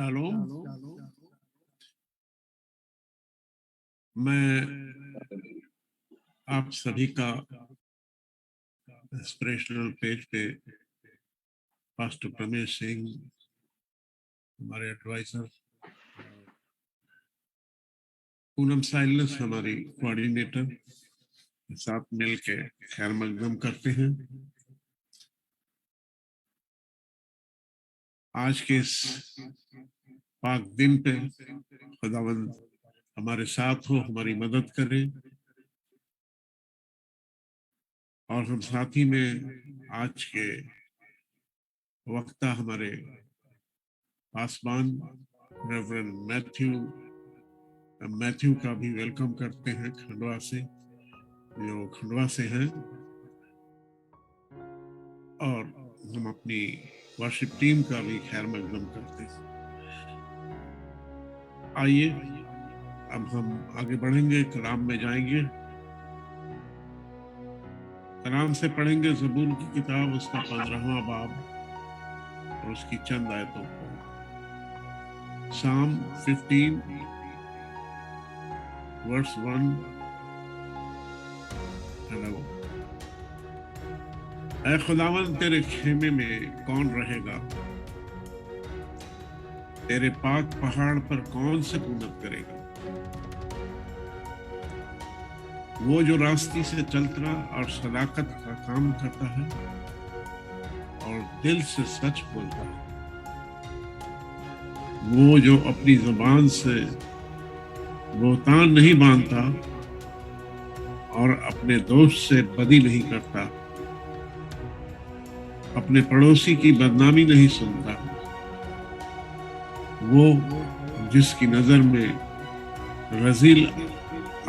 Shalom. मैं आप सभी का इंस्पिरेशनल पेज पे पास्टर प्रमेश सिंह, हमारे एडवाइजर, पूनम साइलस हमारी कोऑर्डिनेटर के साथ मिलके खैर मकदम करते हैं। आज के इस पाक दिन पे खुदावंद हमारे साथ हो, हमारी मदद करे और हम साथ ही में आज के वक्ता हमारे पासवान रेवरेंड मैथ्यू का भी वेलकम करते हैं खंडवा से, जो खंडवा से हैं, और हम अपनी वर्शिप टीम का भी खैर मकदम करते हैं। आइए अब हम आगे बढ़ेंगे, कलाम में जाएंगे। कलाम से पढ़ेंगे ज़बूर की किताब, उसका 15वां बाब और उसकी चंद आयतों को। Psalm 15 verse 1 and 2। ऐ खुदावन, तेरे खेमे में कौन रहेगा? तेरे पाक पहाड़ पर कौन से पूनत करेगा? वो जो रास्ते से चलता और सदाकत का काम करता है और दिल से सच बोलता है, वो जो अपनी जुबान से बोहतान नहीं बांधता और अपने दोस्त से बदी नहीं करता, अपने पड़ोसी की बदनामी नहीं सुनता, वो जिसकी नजर में रजील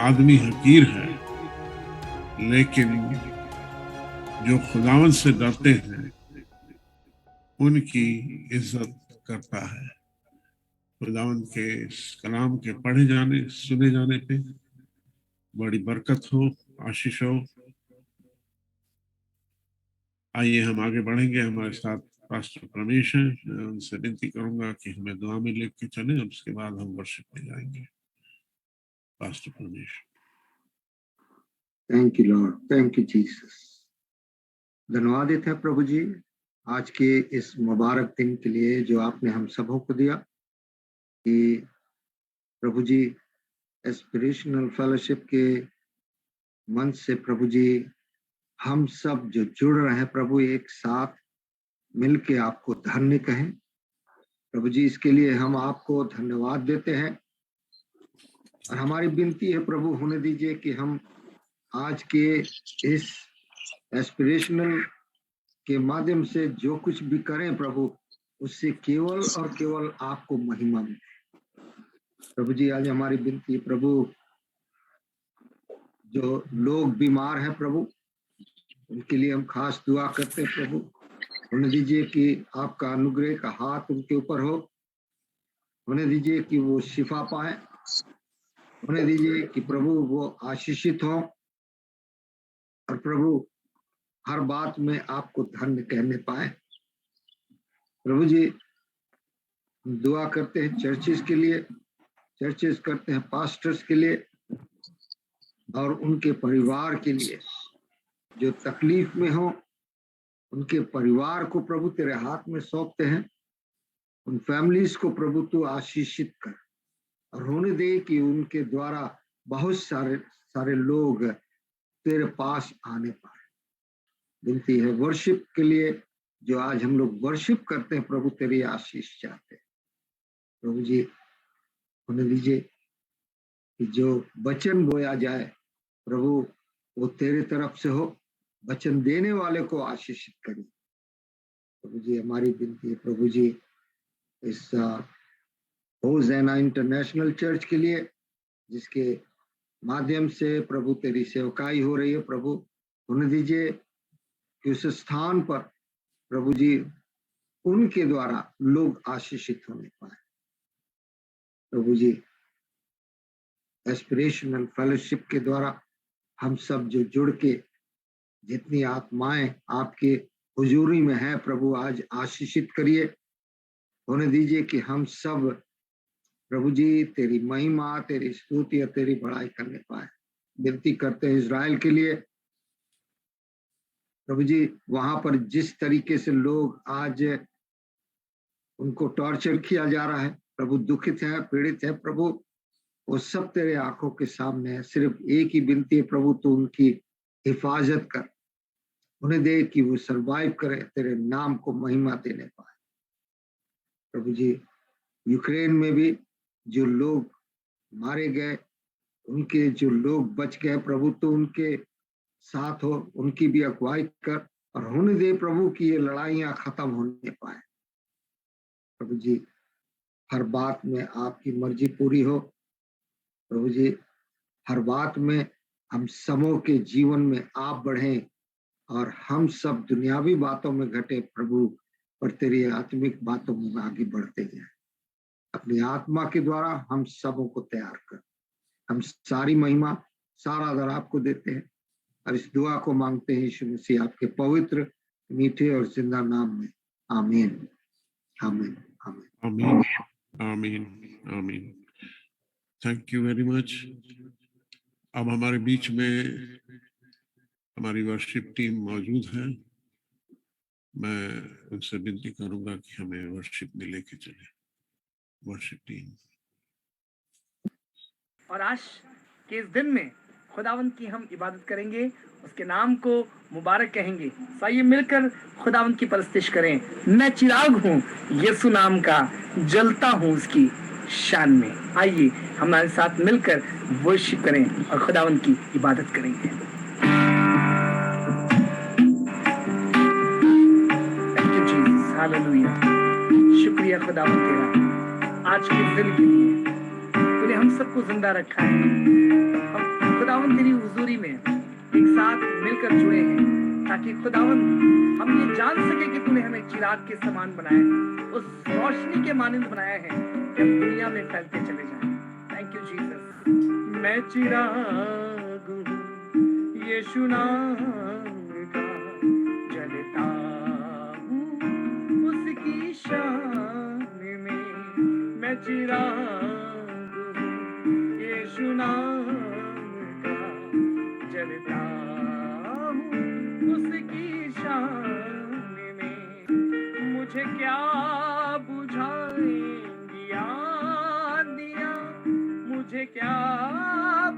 आदमी हकीर है, लेकिन जो खुदावन से डरते हैं उनकी इज्जत करता है। खुदावन के इस कलाम के पढ़े जाने, सुने जाने पे बड़ी बरकत हो, आशीष हो। आइए हम आगे बढ़ेंगे। हमारे साथ पास्टर प्रमेश हैं। मैं उनसे विनती करूंगा कि हमें दुआ में लेके चलें, उसके बाद हम वर्शिप में जाएंगे। Pastor Pramesh. Thank you lord, thank you Jesus. धन्यवादित है प्रभु जी आज के इस मुबारक दिन के लिए जो आपने हम सबों को दिया, कि प्रभु जी एस्पिरेशनल फेलोशिप के मंच से प्रभु जी हम सब जो जुड़ रहे हैं प्रभु, एक साथ मिलके आपको धन्य कहें। प्रभु जी इसके लिए हम आपको धन्यवाद देते हैं और हमारी विनती है प्रभु, होने दीजिए कि हम आज के इस एस्पिरेशनल के माध्यम से जो कुछ भी करें प्रभु, उससे केवल और केवल आपको महिमा मिले। प्रभु जी आज हमारी विनती है प्रभु, जो लोग बीमार हैं प्रभु, उनके लिए हम खास दुआ करते हैं प्रभु। होने दीजिए कि आपका अनुग्रह का हाथ उनके ऊपर हो, होने दीजिए कि वो शिफा पाए, होने दीजिए कि प्रभु वो आशीषित हो और प्रभु हर बात में आपको धन्य कहने पाए। प्रभु जी दुआ करते हैं चर्चेस के लिए, चर्चेस करते हैं पास्टर्स के लिए और उनके परिवार के लिए जो तकलीफ में हो, उनके परिवार को प्रभु तेरे हाथ में सौंपते हैं। उन फैमिलीज को प्रभु तू आशीषित कर और होने दे कि उनके द्वारा बहुत सारे लोग तेरे पास आने पाए। विनती है वर्शिप के लिए, जो आज हम लोग वर्शिप करते हैं प्रभु, तेरी आशीष चाहते हैं। प्रभु जी होने दीजिए कि जो वचन बोया जाए प्रभु, वो तेरे तरफ से हो, वचन देने वाले को आशीषित करिए। प्रभु जी हमारी विनती है प्रभु जी, इस होज़ैना इंटरनेशनल चर्च के लिए, जिसके माध्यम से प्रभु तेरी सेवकाई हो रही है प्रभु, होने दीजिए कि उस स्थान पर प्रभु जी उनके द्वारा लोग आशीषित होने पाए। प्रभु जी एस्पिरेशनल फेलोशिप के द्वारा हम सब जो जुड़ के जितनी आत्माएं आपके हुजूरी में है प्रभु, आज आशीषित करिए होने दीजिए कि हम सब प्रभु जी तेरी महिमा, तेरी स्तुति और तेरी बड़ाई करने पाए। विनती करते हैं इज़राइल के लिए प्रभु जी, वहां पर जिस तरीके से लोग आज उनको टॉर्चर किया जा रहा है, प्रभु दुखित है, पीड़ित है प्रभु, वो सब तेरे आंखों के सामने है। सिर्फ एक ही विनती है प्रभु, तू उनकी हिफाजत कर, उन्हें दे कि वो सरवाइव करे, तेरे नाम को महिमा देने पाए। प्रभु जी, यूक्रेन में भी जो लोग मारे गए, उनके जो लोग बच गए प्रभु, तो उनके साथ हो, उनकी भी अगुवाई कर और होने दे प्रभु कि ये लड़ाइयां खत्म होने पाए। प्रभु जी, हर बात में आपकी मर्जी पूरी हो प्रभु जी, हर बात में हम समूह के जीवन में आप बढ़ें और हम सब दुनियावी बातों में घटे प्रभु, और तेरी आत्मिक बातों में आगे बढ़ते जाए। अपनी आत्मा के द्वारा हम सबों को तैयार कर। हम सारी महिमा, सारा आदर आपको देते हैं और इस दुआ को मांगते हैं यीशु मसीह आपके पवित्र, मीठे और जिंदा नाम में। आमीन, आमीन, आमीन, आमीन, आमीन, आमीन। Thank you very much. अब हमारे बीच में हमारी वर्शिप टीम मौजूद है। मैं उनसे विनती करूंगा कि हमें वर्शिप में लेके चले। Worship team. और आज के इस दिन में खुदावंद की हम इबादत करेंगे, उसके नाम को मुबारक कहेंगे। आइए मिलकर खुदावंद की परस्तिश करें। मैं चिराग हूँ यीशु नाम का, जलता हूँ उसकी शान में। आइए हमारे साथ मिलकर वर्शिप करें और खुदावंद की इबादत करेंगे। Thank you Jesus, hallelujah. शुक्रिया खुदावंद तेरा आज के दिन के लिए, तूने हम सबको जिंदा रखा है। हम खुदावंद तेरी हुजूरी में एक साथ मिलकर जुड़े हैं ताकि खुदावंद हम ये जान सके कि तूने हमें चिराग के समान बनाया है, उस रोशनी के मानंद बनाया है कि हम दुनिया में फैलते चले जाएं। Thank you Jesus. मैं चिराग हूँ यीशु नाम का, जलता हूँ उसकी शान में। मैं चिराग यीशु नाम का, जलता हूँ उसकी शान में। मुझे क्या बुझाएंगी आंधियाँ, मुझे क्या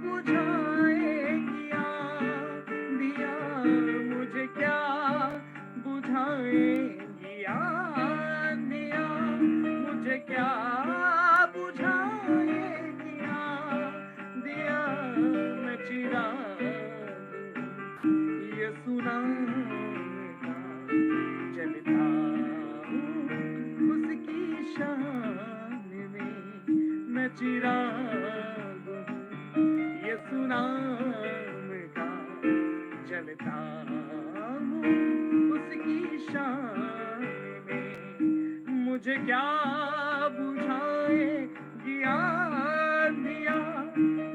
बुझाएंगी आंधियाँ, मुझे क्या बुझाएंगी आंधियाँ, मुझे क्या बुझाएंगी आंधियाँ। मैं चिराग यीशु नाम का, जलता हूँ उसकी शान में। मैं चिराग यीशु नाम का, जलता हूँ उसकी शान में। मुझे क्या बुझाएगी आंधियाँ,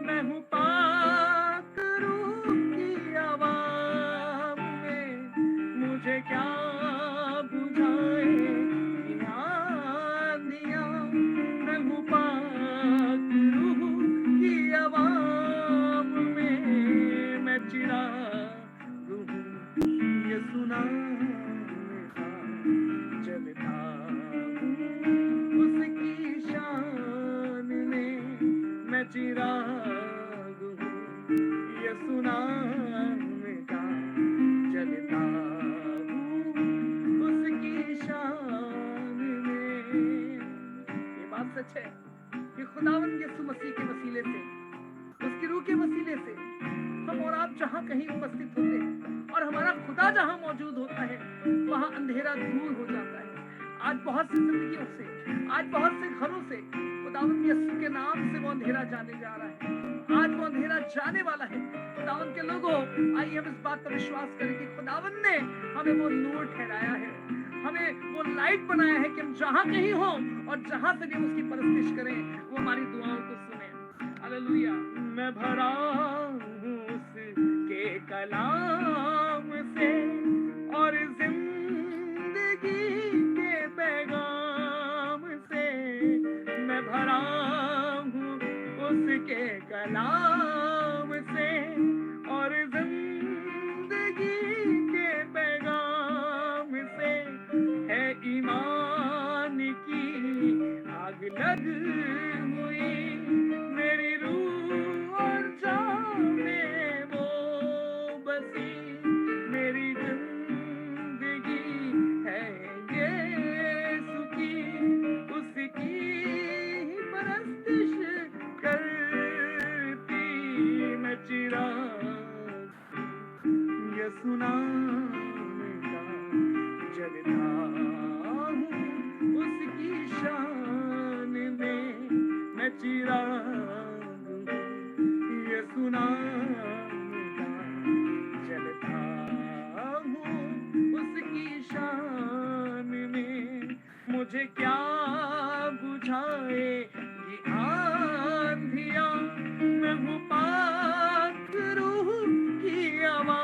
मैं हूँ पाक रूह की आवाम में। मुझे क्या बुझाएगी आंधियाँ, मैं हूँ पाक रूह की आवाम में। मैं चिराग हूँ यीशु नाम का, जलता हूँ उसकी शान में। मैं चिराग हूँ यीशु नाम का, जलता हूँ उसकी शान में। ये बात सच है कि खुदावंद यीशु मसीह के वसीले से, उसकी रूह के वसीले से हम और आप जहाँ कहीं उपस्थित होते हैं और हमारा खुदा जहाँ मौजूद होता है, वहाँ अंधेरा दूर हो जाता है। आज बहुत सी जिंदगियों से, आज बहुत से घरों से खुदावंद यीशु के नाम से वो अंधेरा जाने जा रहा है। आज वो अंधेरा जाने वाला है। खुदावंद के लोगों, आइए हम इस बात पर विश्वास करें कि खुदावंद ने हमें वो नूर ठहराया है, हमें वो लाइट बनाया है कि हम जहाँ कहीं हो और जहाँ से भी उसकी परस्तिश करें, वो हमारी दुआओं को सुने। हालेलुया। मैं भरा हूँ उसके कलाम से और जिंदगी के पैगाम कलाम से और जिंदगी के पैगाम से है ईमान की आग लग हुई मेरी रूह और जान में वो बसी मेरी जिंदगी है ये सुखी उसकी ही परस्तिश करती मैं चिराग ये सुनाऊंगा जलता हूँ उसकी शान में मैं चिराग ये सुनाऊंगा जलता हूँ उसकी शान में मुझे क्या बुझाए ये आंधियाँ मैं हूँ पाक रूह की हवा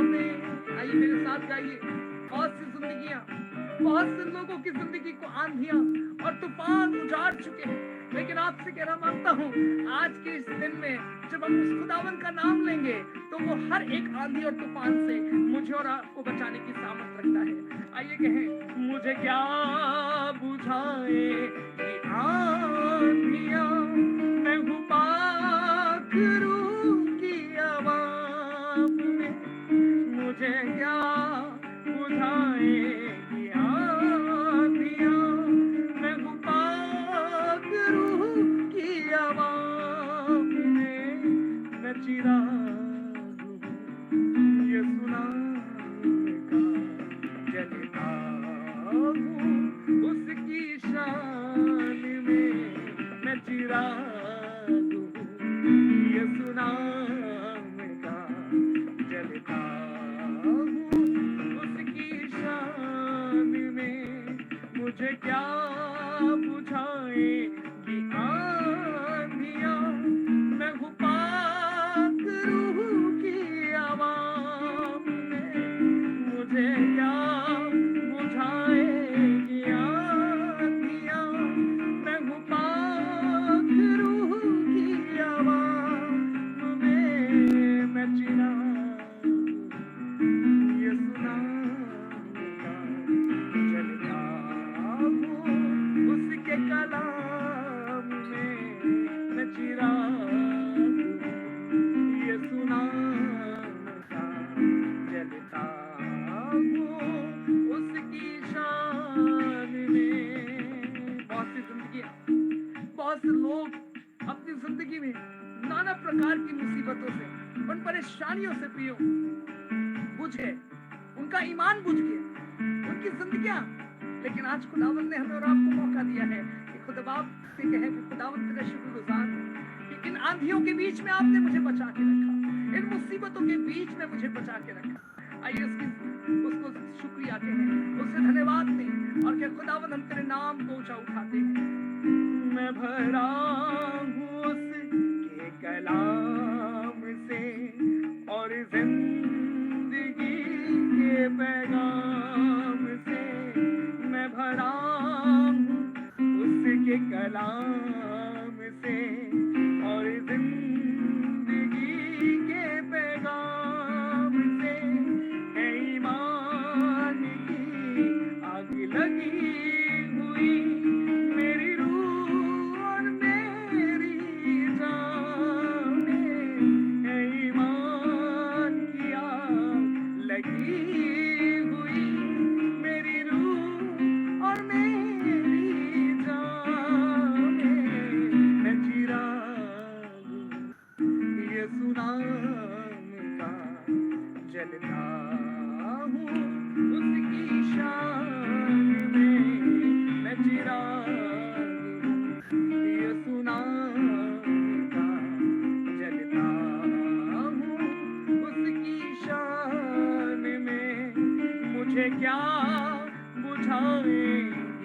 में। आइए मेरे साथ गाइए। बहुत सी जिंदगियां बहुत से लोगों की जिंदगी को आंधियां और तूफान उजाड़ चुके हैं लेकिन आपसे कहना मांगता हूँ आज के इस दिन में जब हम उस खुदावन का नाम लेंगे तो वो हर एक आंधी और तूफान से मुझे और आपको बचाने की सामर्थ रखता है। आइए कहें मुझे क्या बुझाए ये आंधियां मैं हूँ पाक रूह की आवाम में मुझे क्या बुझाए ये आंधियां मैं हूँ पाक रूह की आवाम में मैं चिराग हूँ ये सुनाऊंगा जलता हूँ उसकी शान में मैं चिराग हूँ ये सुनाऊंगा जलता हूँ उसकी शान में मुझे क्या बुझाए ये आंधियाँ मैं हूँ पाक रूह की आवाम में मुझे क्या बुझाए ये आंधियाँ मैं हूँ पाक रूह की आवाम में मैं चिराग ये सुनाऊंगा जलता हूँ उसके कलाम में मैं चिराग ये सुनाऊंगा जलता हूँ उसकी शान में। बहुत सी जिंदगियां बहुत से लोग अपनी जिंदगी में नाना प्रकार की मुसीबतों से उन परेशानियों से पियो बुझे उनका ईमान बुझ गया उनकी जिंदगियां लेकिन आज खुदावंद ने हमें और आपको मौका दिया है कि खुदा से कहे कि खुदावंद तेरा शुक्रगुजार हूं कि इन आंधियों के बीच में आपने मुझे बचा के रखा इन मुसीबतों के बीच में मुझे बचा के रखा। आइए उसको शुक्रिया कहें उससे धन्यवाद दें और क्या खुदावंद हम तेरे नाम को ऊंचा उठाते हैं। मैं भरा हूँ उसके कलाम से और जिंदगी के पैगाम से मैं भरा हूँ उसके कलाम से और जिंदगी के पैगाम से है ईमान की आग लगी हुई मेरी रूह और मेरी जान में है ईमान की आग लगी हुई मेरी रूह और मेरी जान में मैं चिराग ये सुनाऊंगा जलता हूँ उसकी शान में मैं चिराग ये सुनाऊंगा जलता हूँ उसकी शान में मुझे क्या बुझाए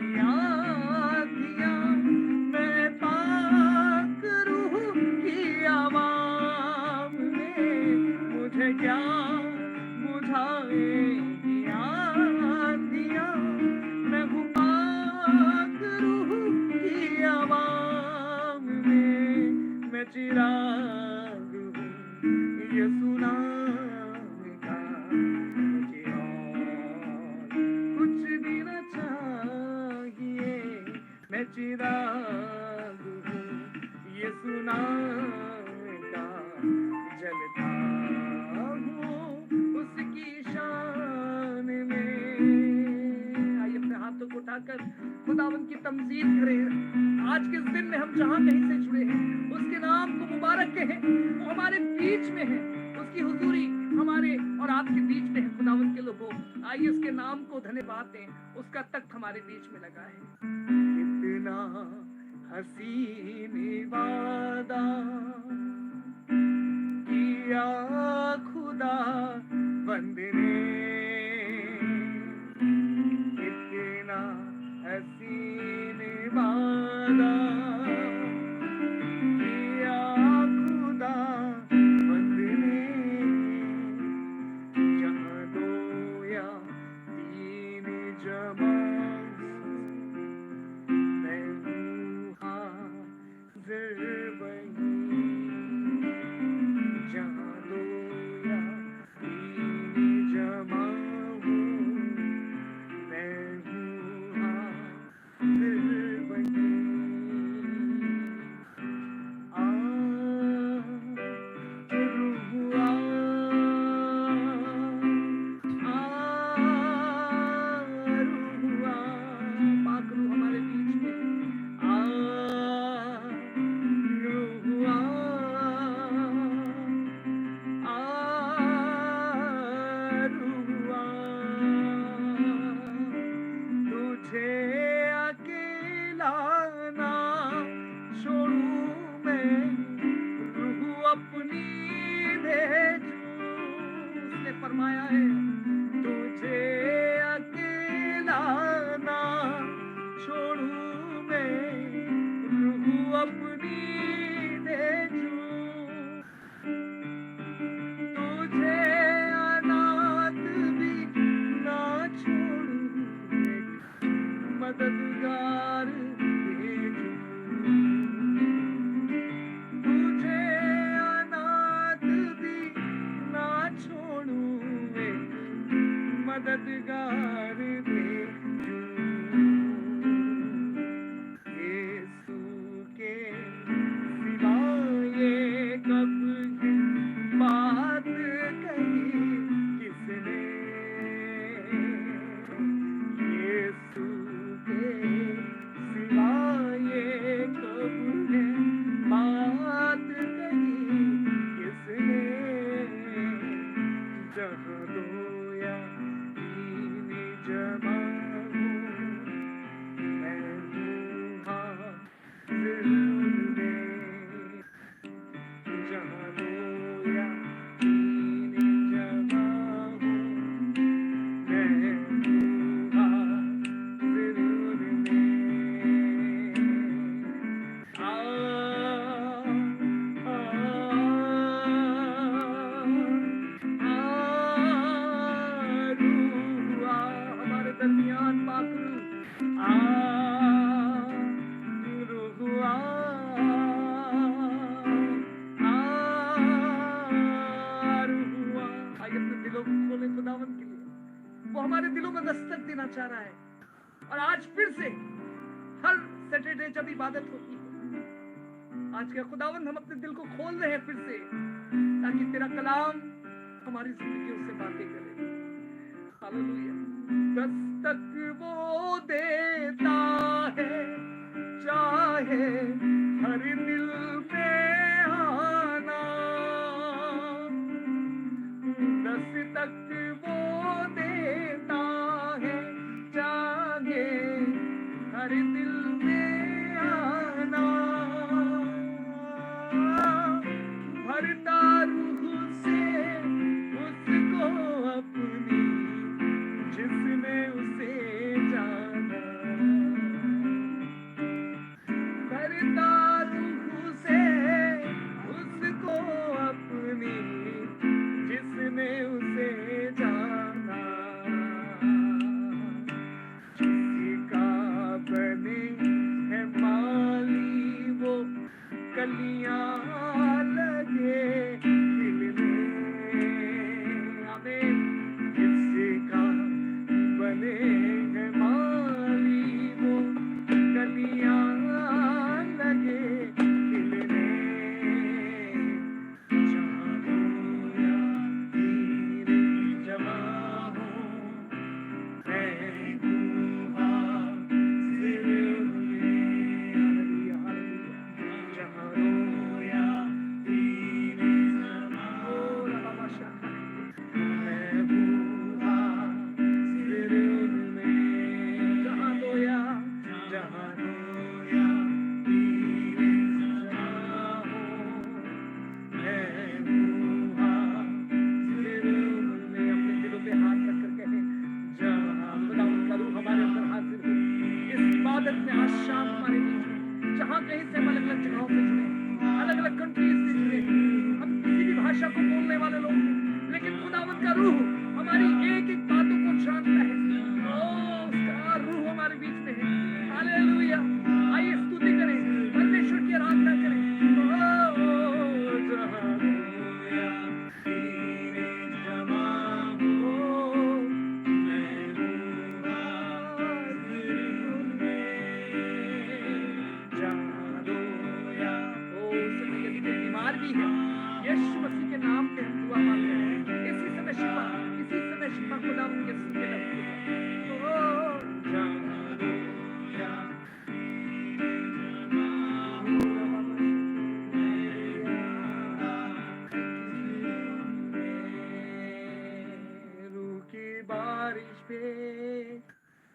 ये आँधियाँ मैं पाक रूह की आवाम में मुझे क्या बुझाए ये आँधियाँ मैं हूँ पाक रूह की आवाम में मैं चिराग जाकर खुदावन की तमजीद करें। आज के दिन में हम जहां कहीं से जुड़े हैं उसके नाम को मुबारक कहें। वो हमारे बीच में है, उसकी हुजूरी हमारे और आपके बीच में है। खुदावन के लोगों, आइए उसके नाम को धन्यवाद दें। उसका तख्त हमारे बीच में लगा है। कितना हसीन वादा किया खुदा बंदने, कितना हसीन वादा किया खुदा बंदने, जहाँ दो या तीन जमा मैं हूँ हाज़िर वहीं, जहाँ दो या तीन जमा हूँ मैं हूँ हाज़िर वहीं। जो रूह रूह पाक रूह हमारे बीच में रूह तुझे अकेला ना छोड़ू मैं, रूह अपनी भेजूं। उसने फरमाया है तुझे अकेला ना छोड़ू मैं, रूह अपनी भेजूं। तुझे अनाथ भी ना छोड़ू, मददगार भेजूं। तुझे अनाथ भी ना छोड़ू, एक मददगार भेजूं। यीशु के सिवा ये कब बात कही किसने, यीशु के सिवा ये कब है बात कही किसने, जहाँ दो या तीन जमा हूँ मैं हूँ हाज़िर उनमें, जहाँ दो या तीन जमा हूँ मैं हूँ हाज़िर उनमें। रूह हमारे दरमियान पाक रूह आइए अपने दिलों को खोलें खुदावन के लिए। वो हमारे दिलों में दस्तक देना चाह रहा है। और आज फिर से हर सैटरडे जब इबादत होती है, आज का खुदावन हम अपने दिल को खोल रहे हैं फिर से, ताकि तेरा कलाम हमारी जिंदगियों से बातें करे। हालेलुया। दस्तक वो देता है चाहे हर दिल में आना, दस्तक वो देता है चाहे हर दिल में आना, भरता रूह से उसको अपनी जिसने उसे जाना, भरता रूह से उसका रूह हमारी एक एक बातों को जानता है। ओ उसका रूह हमारे बीच में है। हालेलुया। आइए स्तुति करें, परमेश्वर की आराधना करें। ओ जहाँ होया तेरे जमा हो, मैं हूँ हाजिर उनमें। जहाँ रोया ओ उस समय यदि कोई बीमार भी है, यीशु मसीह के नाम पे हम दुआ मांगते हैं। इसी समय शिफा, इसी समय शिफा खुदा उनके सीने लगती है। ओ जहाँ रोया रूह की बारिश पे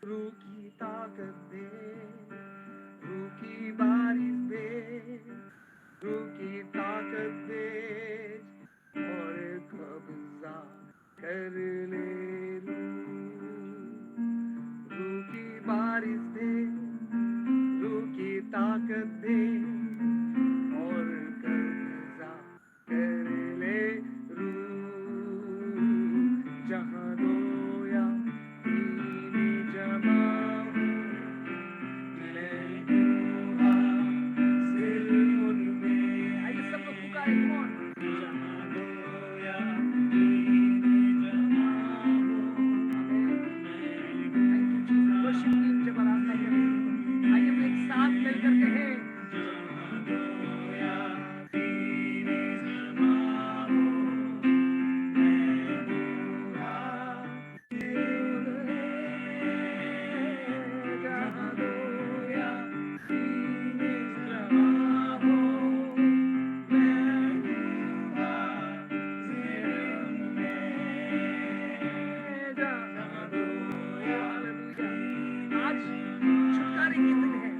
रूह की ताकत दे, रूह की बारिश पे रूह की ताकत दे और कब्जा कर ले रूह की बारिश दे, रूह की ताकत दे और कब्जा कर ले रूह। जहाँ रोया तेरी जमा हो, मैं हूँ हाजिर उनमें। आइए सब लोग पुकारे, कौन? जहाँ रोया तेरी जमा हो, thank you Jesus. Worship team जब आराधना करें, आइए हम एक साथ मिलकर कहें, जहाँ रोया तेरी जमा हो, मैं हूँ हाजिर उनमें। जहाँ रोया तेरी जमा हो, मैं हूँ हाजिर उनमें। जहाँ रोया। हालेलुया। आज छुटकारे के दिन है।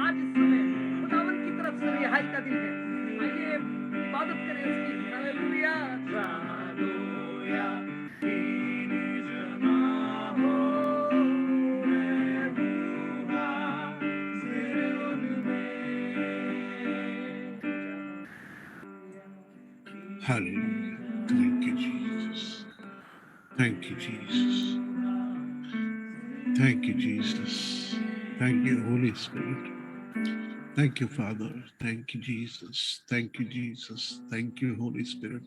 आज इस समय खुदावन की तरफ से रिहाई का दिन है। आइए इबादत करें उसकी। हालेलुया। जहाँ रोया तेरी जमा हो, मैं हूँ हाजिर उनमें। Hallelujah. Thank you, Jesus. Thank you, Jesus. Thank you, Jesus. Thank you, Holy Spirit. Thank you, Father. Thank you, Jesus. Thank you, Jesus. Thank you, Holy Spirit.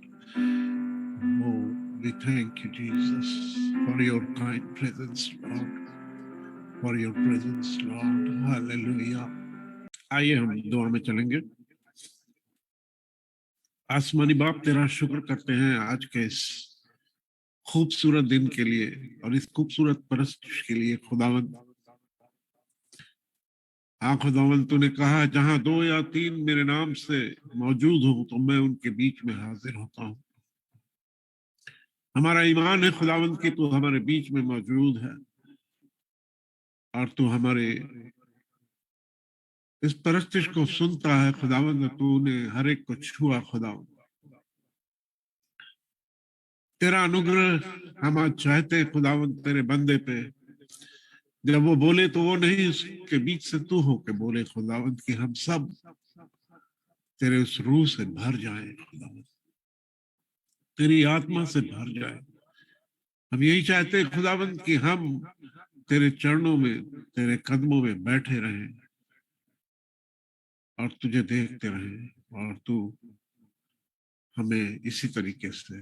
Oh, we thank you, Jesus, for your kind presence, Lord. For your presence, Lord. Hallelujah. आइए हम दुआ में चलेंगे। आसमानी बाप तेरा शुक्र करते हैं आज के इस खूबसूरत दिन के लिए और इस खूबसूरत परस्तिश के लिए। खुदावंद, हाँ खुदावंद, तूने कहा जहां 2 या 3 मेरे नाम से मौजूद हो तो मैं उनके बीच में हाजिर होता हूँ। हमारा ईमान है खुदावंद कि तू हमारे बीच में मौजूद है और तू हमारे इस परस्तिश को सुनता है खुदावंद। तूने हर एक को छुआ खुदावंद। तेरा अनुग्रह हम आज चाहते हैं खुदावंद तेरे बंदे पे। जब वो बोले तो वो नहीं, उसके बीच से तू होके बोले खुदावंद कि हम सब तेरे उस रूह से भर जाएं खुदावंद, तेरी आत्मा से भर जाए। हम यही चाहते हैं खुदावंद कि हम तेरे चरणों में, तेरे कदमों में बैठे रहें और तुझे देखते रहें और तू हमें इसी तरीके से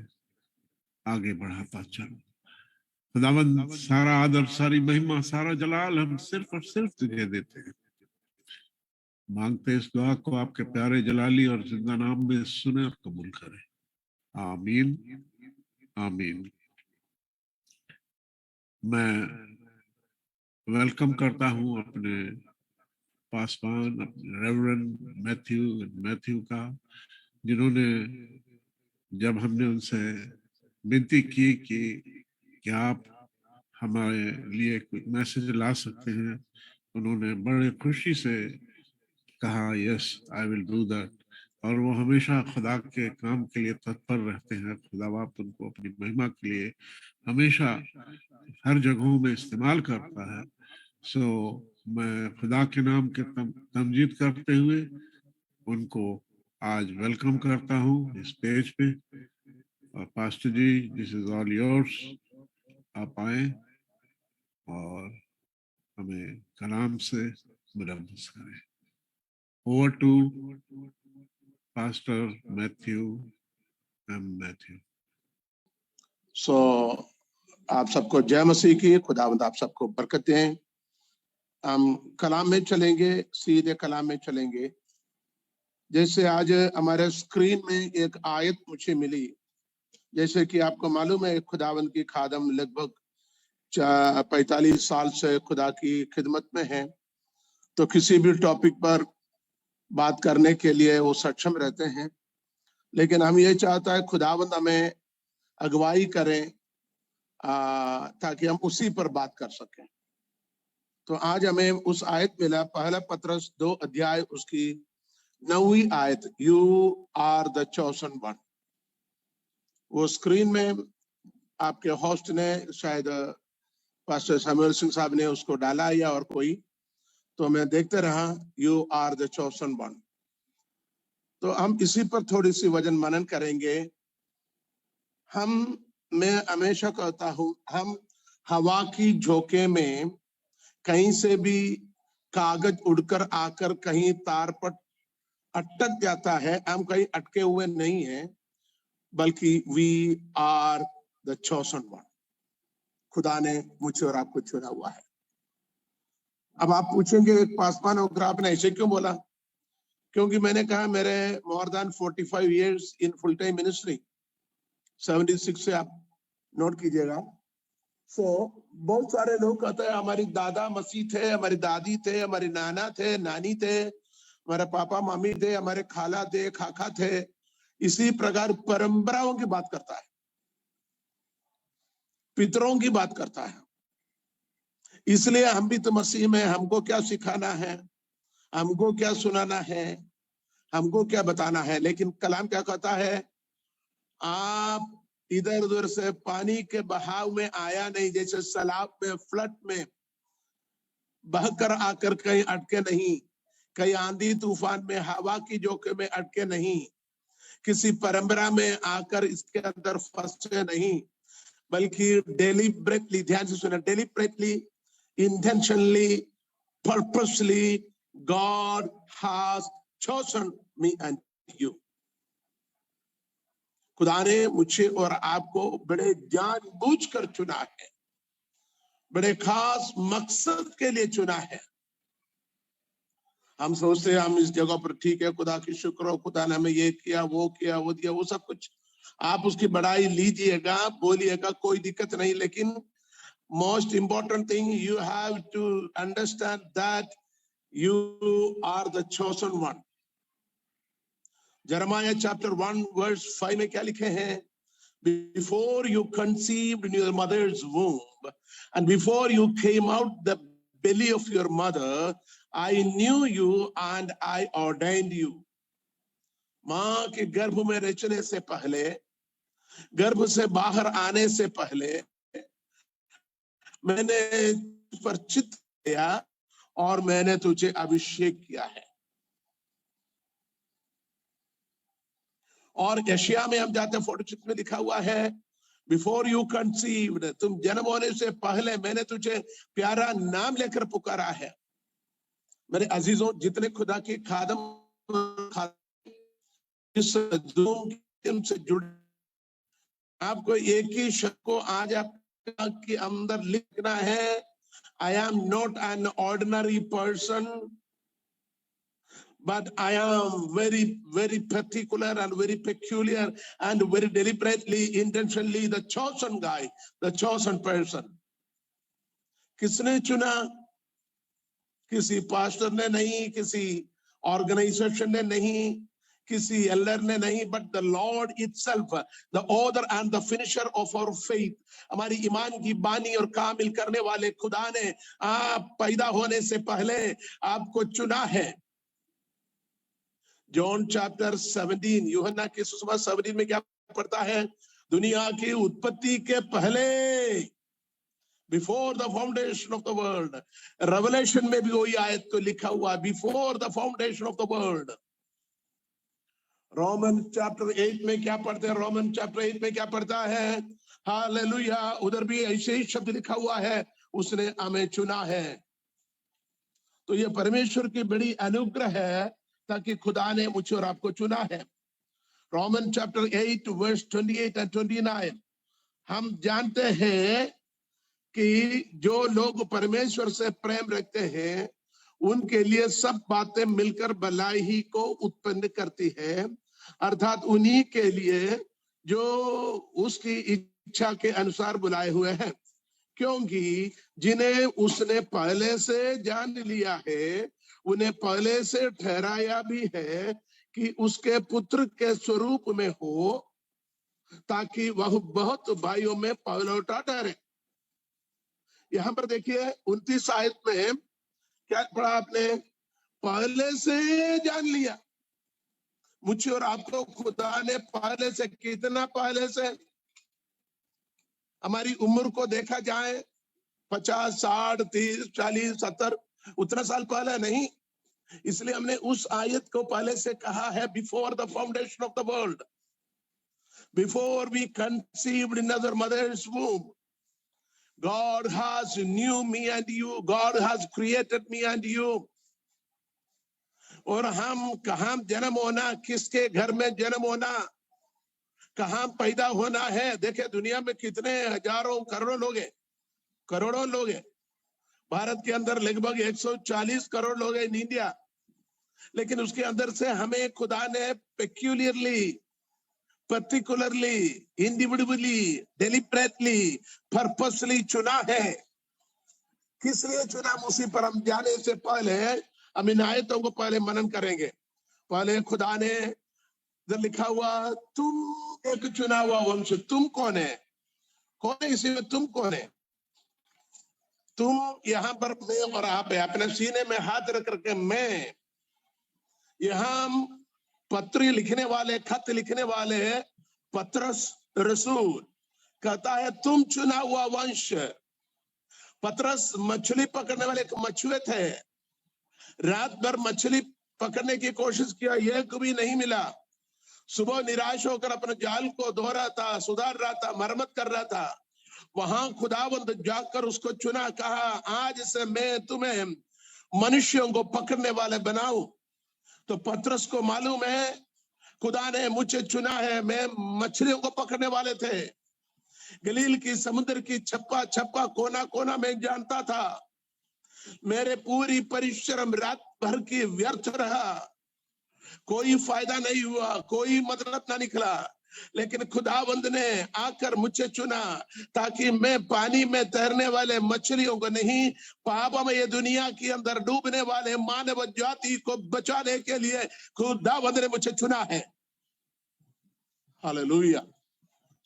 आगे बढ़ाता चल। खुदावंद, सारा आदर, सारी महिमा, सारा जलाल हम सिर्फ और सिर्फ तुझे देते हैं। मांगते इस दुआ को आपके प्यारे जलाली और जिंदा नाम में सुने और कबूल करें। आमीन, आमीन। मैं वेलकम करता हूं अपने पासवान, अपने रेवरेंड मैथ्यू का, जिन्होंने, जब हमने उनसे विनती की कि आप हमारे लिए कुछ मैसेज ला सकते हैं, उन्होंने बड़े खुशी से कहा yes I will do that. और वो हमेशा खुदा के काम के लिए तत्पर रहते हैं। खुदा बाप उनको अपनी महिमा के लिए हमेशा हर जगहों में इस्तेमाल करता है। सो मैं खुदा के नाम के तमजीद करते हुए उनको आज वेलकम करता हूँ इस पेज पे। Pastor ji, this is all yours. आप आए और हमें कलाम से मुलव्वस करें। Over to pastor Matthew M Matthew. So आप सबको जय मसीह की। खुदावंद आप सबको बरकत दें। हम कलाम में चलेंगे, सीधे कलाम में चलेंगे। जैसे आज हमारे स्क्रीन में एक आयत मुझे मिली, जैसे कि आपको मालूम है खुदावंद की खादम लगभग 45 साल से खुदा की खिदमत में है, तो किसी भी टॉपिक पर बात करने के लिए वो सक्षम रहते हैं। लेकिन हम ये चाहता है खुदावंद हमें अगुवाई करें ताकि हम उसी पर बात कर सकें। तो आज हमें उस आयत मिला, पहला पत्रस 2 अध्याय उसकी 9वीं आयत, you are the chosen one. वो स्क्रीन में आपके होस्ट ने, शायद पास्टर सैमुअल सिंह साहब ने उसको डाला या और कोई, तो मैं देखते रहा, you are the chosen one. तो हम इसी पर थोड़ी सी वजन मनन करेंगे। मैं हमेशा कहता हूं, हम हवा की झोंके में कहीं से भी कागज उड़कर आकर कहीं तार पर अटक जाता है। हम कहीं अटके हुए नहीं हैं, बल्कि we are the chosen one. खुदा ने मुझे और आपको चुना हुआ है। अब आप पूछेंगे पासवानोग्राफ ने ऐसे क्यों बोला? क्योंकि मैंने कहा मेरे more than 45 years in full time ministry, 76 से आप नोट कीजिएगा। बहुत सारे लोग कहते हैं हमारी दादा मसीह थे, हमारी दादी थे, हमारे नाना थे, नानी थे, हमारे पापा मम्मी थे, हमारे खाला थे, खाखा थे। इसी प्रकार परंपराओं की बात करता है, पितरों की बात करता है। इसलिए हम भी तो मसीह में, हमको क्या सिखाना है, हमको क्या सुनाना है, हमको क्या बताना है। लेकिन कलाम क्या कहता है? आप इधर उधर से पानी के बहाव में आया नहीं, जैसे सैलाब में, फ्लड में बहकर आकर कहीं अटके नहीं, कहीं आंधी तूफान में, हवा की झोंके में अटके नहीं, किसी परंपरा में आकर इसके अंदर फंसे नहीं, बल्कि डेलिबरेटली, ध्यान से सुना, deliberately, intentionally, purposely God has chosen me and you. खुदा ने मुझे और आपको बड़े जानबूझकर चुना है, बड़े खास मकसद के लिए चुना है। हम सोचते हैं हम इस जगह पर ठीक है, खुदा की शुक्र हो, खुदा ने हमें ये किया, वो किया, वो दिया, वो सब कुछ आप उसकी बड़ाई लीजिएगा, बोलिएगा, कोई दिक्कत नहीं। लेकिन most important thing, you have to understand that you are the chosen one. Jeremiah chapter 1 verse 5 में क्या लिखे हैं? Before you conceived in your mother's womb and before you came out the belly of your mother, I knew you and I ordained you. माँ के गर्भ में रचने से पहले, गर्भ से बाहर आने से पहले मैंने पर चित्त किया और मैंने तुझे अभिषेक किया है। और यशायाह में हम जाते हैं 46 में लिखा हुआ है, बिफोर यू कंसीव्ड, तुम जन्म होने से पहले मैंने तुझे प्यारा नाम लेकर पुकारा है। मेरे अजीजों, जितने खुदा की खादम से जुड़े, आपको एक ही शब्द को आज आपके अंदर लिखना है, I am not an ordinary person, but I am very, very particular and very peculiar and very deliberately, intentionally the chosen guy, the chosen person. किसने चुना? किसी पास्टर ने नहीं, किसी ऑर्गेनाइजेशन ने नहीं, किसी एल्डर ने नहीं, but the Lord itself, the author and the finisher of our faith, हमारी ईमान की बानी और कामिल करने वाले खुदा ने आप पैदा होने से पहले आपको चुना है। जॉन चैप्टर 17, यूहन्ना की सुसमाचार 17 में क्या पढ़ता है? दुनिया की उत्पत्ति के पहले, before the foundation of the world. Revelation में भी वही आयत को लिखा हुआ, before the foundation of the world. Roman chapter 8 में क्या पढ़ते हैं? रोमन चैप्टर 8 में क्या पढ़ता है? हालेलुया। उधर भी ऐसे ही शब्द लिखा हुआ है, उसने हमें चुना है। तो ये परमेश्वर की बड़ी अनुग्रह है, ताकि खुदा ने मुझे और आपको चुना है। रोमन चैप्टर 8 वर्स 28 एंड 29, हम जानते हैं कि जो लोग परमेश्वर से प्रेम रखते हैं उनके लिए सब बातें मिलकर भलाई ही को उत्पन्न करती है, अर्थात उन्हीं के लिए जो उसकी इच्छा के अनुसार बुलाए हुए हैं। क्योंकि जिन्हें उसने पहले से जान लिया है उन्हें पहले से ठहराया भी है कि उसके पुत्र के स्वरूप में हो, ताकि वह बहुत भाइयों में पहलौठा ठहरे। यहां पर देखिए 29 आयत में क्या पढ़ा आपने? पहले से जान लिया। मुझे और आपको खुदा ने पहले से, कितना पहले से? हमारी उम्र को देखा जाए 50, 60, 30, 40, 70, उतना साल पहले नहीं। इसलिए हमने उस आयत को पहले से कहा है, before the foundation of the world, before we conceived in our mothers womb, God has knew me and you. God has created me and you. और हम कहाँ जन्म होना, किसके घर में जन्म होना, कहाँ पैदा होना है। देखे दुनिया में कितने हजारों करोड़ों लोग हैं, करोड़ों लोग हैं। भारत के अंदर लगभग 140 करोड़ लोग हैं इन इंडिया। लेकिन उसके अंदर से हमें खुदा ने पेक्यूलियरली, particularly, individually, deliberately, purposely चुना है। किस लिए चुना? उसी पर हम जाने से पहले हम इन आयतों को पहले मनन करेंगे। पहले खुदा ने इधर लिखा हुआ, तुम एक चुना हुआ वंश। तुम कौन है? कौन है इसी में? तुम कौन है? तुम यहाँ पर मैं और आप है। अपने सीने में हाथ रख करके मैं, यहाँ हम पत्री लिखने वाले, खत लिखने वाले पत्रस रसूल कहता है तुम चुना हुआ वंश। पत्रस मछली पकड़ने वाले एक मछुए थे। रात भर मछली पकड़ने की कोशिश किया, एक भी नहीं मिला। सुबह निराश होकर अपने जाल को धो रहा था, सुधार रहा था, मरम्मत कर रहा था। वहां खुदावंद जाकर उसको चुना, कहा आज से मैं तुम्हें मनुष्यों को पकड़ने वाले बनाऊं। तो पत्रस को मालूम है खुदा ने मुझे चुना है। मैं मछलियों को पकड़ने वाले थे। गलील की समुद्र की छप्पा छप्पा कोना कोना में जानता था। मेरे पूरी परिश्रम रात भर की व्यर्थ रहा, कोई फायदा नहीं हुआ, कोई मतलब ना निकला। लेकिन खुदावंद ने आकर मुझे चुना ताकि मैं पानी में तैरने वाले मछलियों को नहीं, पापमय दुनिया के अंदर डूबने वाले मानव जाति को बचाने के लिए खुदावंद ने मुझे चुना है। हालेलुया।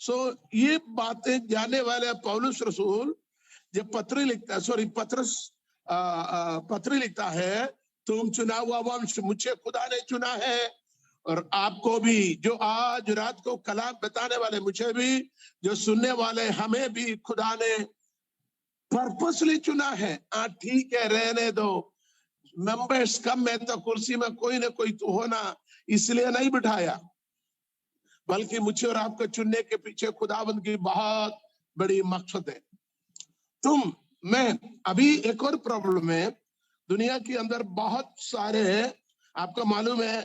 सो ये बातें जानने वाले पौलुस रसूल जब पत्री लिखता है, सॉरी पत्रस पत्री लिखता है, तुम चुना हुआ वंश, मुझे खुदा ने चुना है। और आपको भी, जो आज रात को कलाम बताने वाले, मुझे भी, जो सुनने वाले, हमें भी खुदा ने पर्पसली चुना है। ठीक है, रहने दो, मेंबर्स कम है तो कुर्सी में कोई ना कोई तो होना, इसलिए नहीं बिठाया। बल्कि मुझे और आपको चुनने के पीछे खुदावंद की बहुत बड़ी मकसद है। तुम, मैं, अभी एक और प्रॉब्लम है दुनिया के अंदर। बहुत सारे, आपको मालूम है,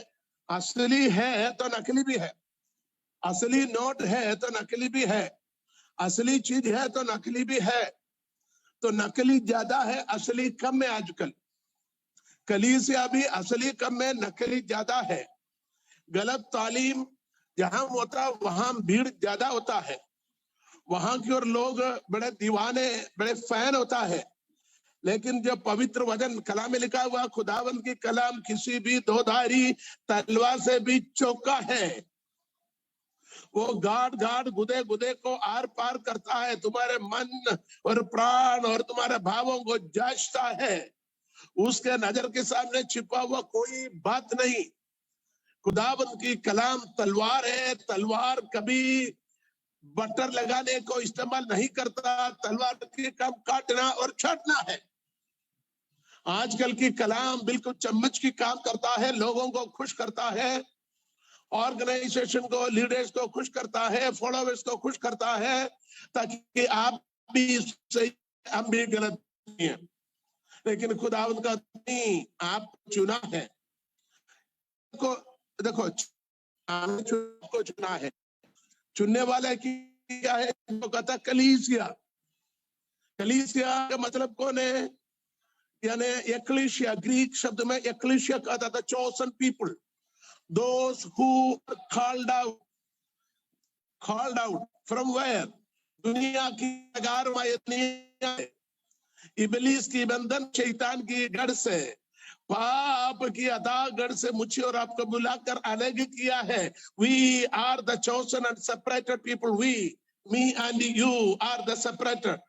असली है तो नकली भी है, असली नोट है तो नकली भी है, असली चीज है तो नकली भी है। तो नकली ज्यादा है, असली कम है। आजकल कलीसिया भी असली कम है, नकली ज्यादा है। गलत तालीम जहां होता है वहां भीड़ ज्यादा होता है, वहां की ओर लोग बड़े दीवाने, बड़े फैन होता है। लेकिन जब पवित्र वचन कलाम में लिखा हुआ, खुदावंद की कलाम किसी भी दोधारी तलवार से भी चौका है। वो गाड़ गाड़ गुदे गुदे को आर पार करता है, तुम्हारे मन और प्राण और तुम्हारे भावों को जांचता है। उसके नजर के सामने छिपा हुआ कोई बात नहीं। खुदावंद की कलाम तलवार है। तलवार कभी बटर लगाने को इस्तेमाल नहीं करता, तलवार के काम काटना और छाटना है। आजकल की कलाम बिल्कुल चम्मच की काम करता है, लोगों को खुश करता है ऑर्गेनाइजेशन को, लीडर्स को खुश करता है, फॉलोअर्स को खुश करता है, ताकि आप भी सही हम भी गलत नहीं है। लेकिन खुदावंद का नहीं, आप चुना है को, देखो को चुना है। चुनने वाला की क्या है? तो कहता कलीसिया। कलीसिया का मतलब कौन है? यानी एक्लेसिया, ग्रीक शब्द में एक्लेसिया कहता था chosen people, those who are called out from where? दुनिया की अगार इबलीस की बंधन, शैतान की गढ़ से, पाप की अथाह गढ़ से मुझे और आपको बुलाकर अलग किया है। We are the chosen and separated people. We, me and you are the separated.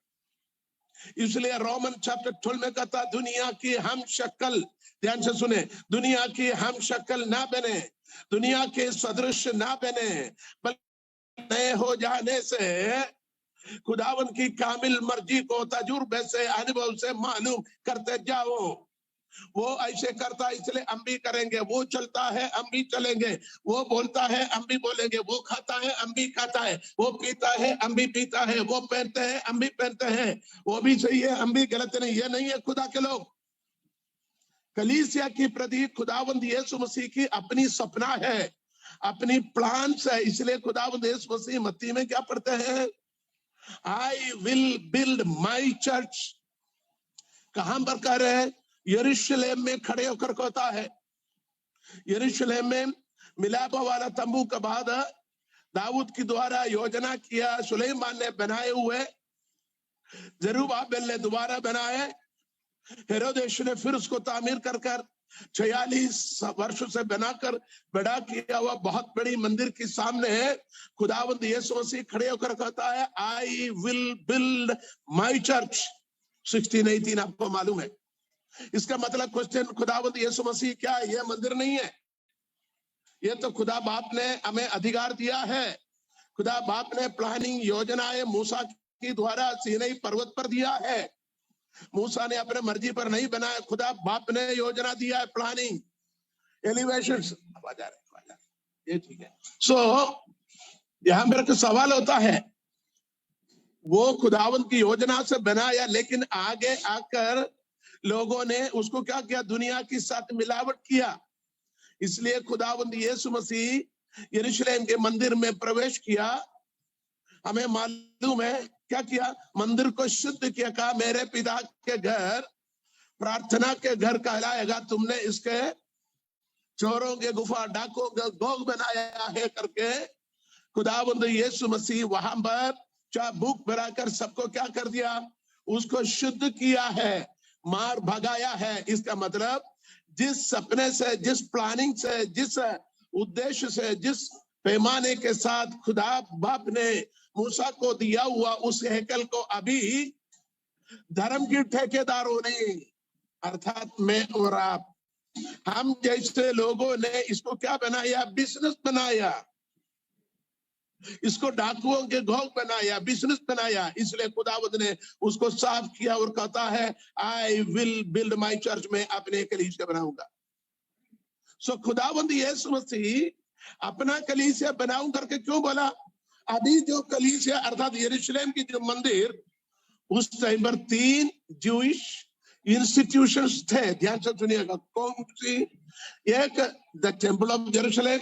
इसलिए रोमन चैप्टर 12 में कहता दुनिया की हम शक्ल, ध्यान से सुने, दुनिया की हम शक्ल ना बने, दुनिया के सदृश ना बने, बल्कि नए हो जाने से खुदावन की कामिल मर्जी को तजुर्बे से, अनुभव से मालूम करते जाओ। वो ऐसे करता है इसलिए हम भी करेंगे, वो चलता है हम भी चलेंगे, वो बोलता है हम भी बोलेंगे, वो खाता है हम भी खाता है, वो पीता है हम भी पीता है, वो पहनते हैं हम भी पहनते हैं, वो भी सही है हम भी गलत नहीं। ये नहीं है खुदा के लोग। कलीसिया की प्रति खुदावंद यीशु मसीह की अपनी सपना है, अपनी प्लान्स है। इसलिए खुदावंद यीशु मसीह मत्ती में क्या पढ़ते हैं? I will build my church। कहां पर कह रहे हैं? यरूशलेम में खड़े होकर कहता है। यरूशलेम में मिलाप वाला तंबू के बाद दाऊद की द्वारा योजना किया, सुलेमान ने बनाए हुए, जरूब्बाबेल ने दोबारा बनाए, हेरोदेश ने फिर उसको तामीर कर 46 वर्षों से बनाकर बड़ा किया हुआ बहुत बड़ी मंदिर के सामने खुदावंद यीशु मसीह खड़े होकर कहता है आई विल बिल्ड माय चर्च। 16:18 आपको मालूम है। इसका मतलब क्वेश्चन, खुदावंद यीशु मसीह क्या ये मंदिर नहीं है? ये तो खुदा बाप ने हमें अधिकार दिया है। खुदा बाप ने प्लानिंग योजनाएं मूसा के द्वारा सीनै पर्वत पर दिया है। मूसा ने अपने मर्जी पर नहीं बनाया, खुदा बाप ने योजना दिया है, प्लानिंग, एलिवेशन। ये ठीक है। सो यहां मेरे को सवाल होता है, वो खुदावंद की योजना से बनाया, लेकिन आगे आकर लोगों ने उसको क्या किया? दुनिया के साथ मिलावट किया। इसलिए खुदावंद यीशु मसीह यरूशलेम के मंदिर में प्रवेश किया। हमें मालूम है क्या किया? मंदिर को शुद्ध किया, कहा मेरे पिता के घर प्रार्थना के घर कहलाएगा, तुमने इसके चोरों के गुफा, डाकों का गोग बनाया है करके खुदावंद यीशु मसीह वहां पर चाबुक बनाकर सबको क्या कर दिया? उसको शुद्ध किया है, मार भगाया है। इसका मतलब जिस सपने से, जिस प्लानिंग से, जिस उद्देश्य से, जिस पैमाने के साथ खुदा बाप ने मूसा को दिया हुआ उस हैकल को अभी धर्म के ठेकेदारों ने, अर्थात मैं और आप, हम जैसे लोगों ने इसको क्या बनाया? बिजनेस बनाया। इसको डाकुओं के घोंघ बनाया, बिजनेस बनाया। इसलिए खुदावंद ने उसको साफ किया और कहता है आई विल बिल्ड माय चर्च, में अपने कलीसिया बनाऊंगा। सो खुदावंद यीशु मसीह अपना कलीसिया बनाऊं करके क्यों बोला? अभी जो कलीसिया अर्थात यरूशलेम की जो मंदिर, उस टाइम पर 3 ज्यूइश इंस्टीट्यूशंस थे। ध्यान से सुनिएगा, कौन सी? एक द टेम्पल ऑफ जेरूशलेम,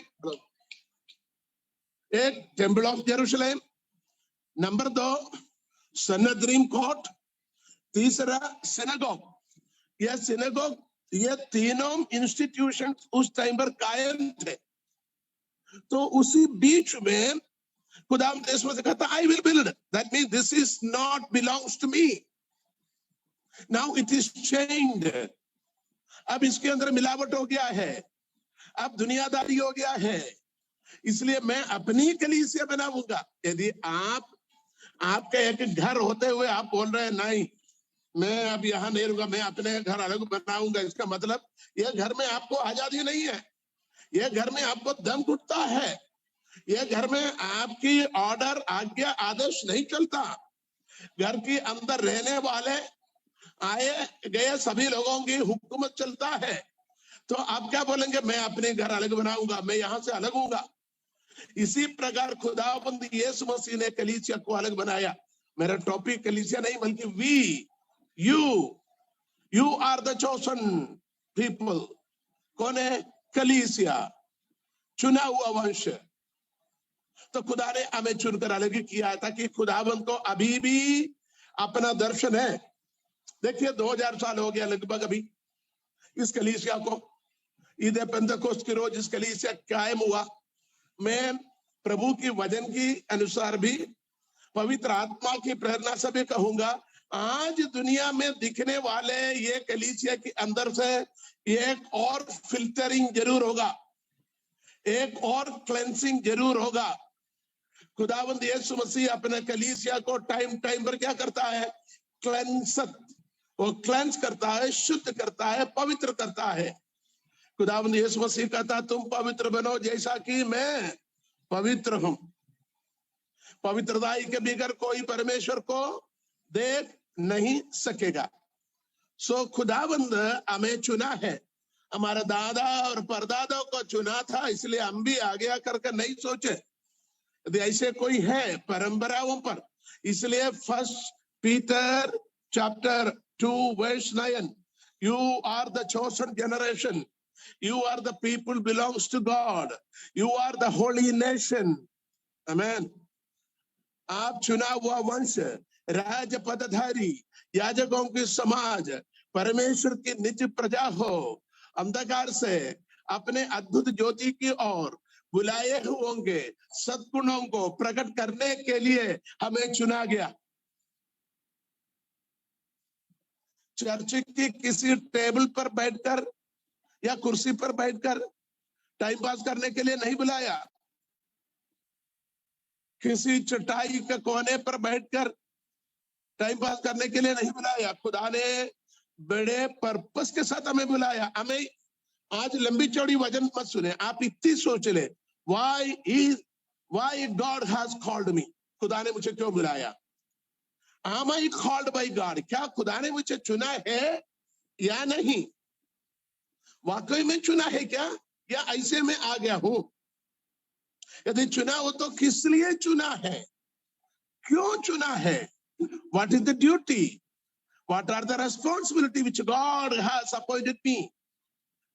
एक temple of Jerusalem, number 2 Sanhedrin court, तीसरा सिनेगोग। यह सिनेगोग, ये तीनों इंस्टीट्यूशन उस टाइम पर कायम थे। तो उसी बीच में खुदावंद यीशु मसीह कहता I will build, that means this is not belongs to me, now it is changed. अब इसके अंदर मिलावट हो गया है, अब दुनियादारी हो गया है, इसलिए मैं अपनी कलीसिया बनाऊंगा। यदि आपके एक घर होते हुए आप बोल रहे हैं नहीं मैं अब यहाँ नहीं रहूंगा, मैं अपने घर अलग बनाऊंगा, इसका मतलब यह घर में आपको आजादी नहीं है, यह घर में आपको दम घुटता है, यह घर में आपकी ऑर्डर, आज्ञा, आदेश नहीं चलता। घर के अंदर रहने वाले आए गए सभी लोगों की हुकूमत चलता है। तो आप क्या बोलेंगे? मैं अपने घर अलग बनाऊंगा, मैं यहां से अलग हूंगा। इसी प्रकार खुदावंद यीशु मसीह ने कलीसिया को अलग बनाया। मेरा टॉपिक कलीसिया नहीं बल्कि we, you are the chosen people. कौन है? कलीसिया, चुना हुआ वंश। तो खुदा ने हमें चुनकर अलग किया ताकि खुदावंद को अभी भी अपना दर्शन है। देखिए 2000 साल हो गया लगभग अभी इस कलीसिया को। ईद पेंतकोस्त के रोज इस कलीसिया कायम हुआ। मैं प्रभु की वचन की अनुसार भी, पवित्र आत्मा की प्रेरणा से भी कहूंगा, आज दुनिया में दिखने वाले ये कलीसिया के अंदर से एक और फिल्टरिंग जरूर होगा, एक और क्लेंसिंग जरूर होगा। खुदावंद यीशु मसीह अपने कलीसिया को टाइम टाइम पर क्या करता है? वो क्लेंस करता है, शुद्ध करता है, पवित्र करता है। खुदावंद यीशु मसीह कहता, तुम पवित्र बनो जैसा कि मैं पवित्र हूं। पवित्रता के बगैर कोई परमेश्वर को देख नहीं सकेगा। सो खुदावंद हमें चुना है। हमारा दादा और परदादा को चुना था, इसलिए हम भी आगे आकर के नहीं सोचे यदि ऐसे कोई है परंपराओं पर। इसलिए 1 Peter chapter 2 verse 9, you are the chosen generation, you are the people belongs to God, you are the holy nation, amen। आप चुना हुआ वंश, राज पदधारी, याजकों की समाज, परमेश्वर की निज प्रजा हो, अंधकार से अपने अद्भुत ज्योति की ओर बुलाए होंगे सद्गुणों को प्रकट करने के लिए हमें चुना गया। चर्च की किसी टेबल पर बैठकर या कुर्सी पर बैठकर टाइम पास करने के लिए नहीं बुलाया, किसी चटाई के कोने पर बैठकर टाइम पास करने के लिए नहीं बुलाया। खुदा ने बड़े पर्पस के साथ हमें बुलाया। हमें आज लंबी चौड़ी वजन मत सुने, आप इतनी सोच ले, why God has called me, खुदा ने मुझे क्यों बुलाया? Am I called by God? क्या खुदा ने मुझे चुना है या नहीं? वाकई में चुना है क्या, या ऐसे में आ गया हूं? यदि चुना हो तो किस लिए चुना है, क्यों चुना है? What is the duty? What are the responsibility which God has appointed me?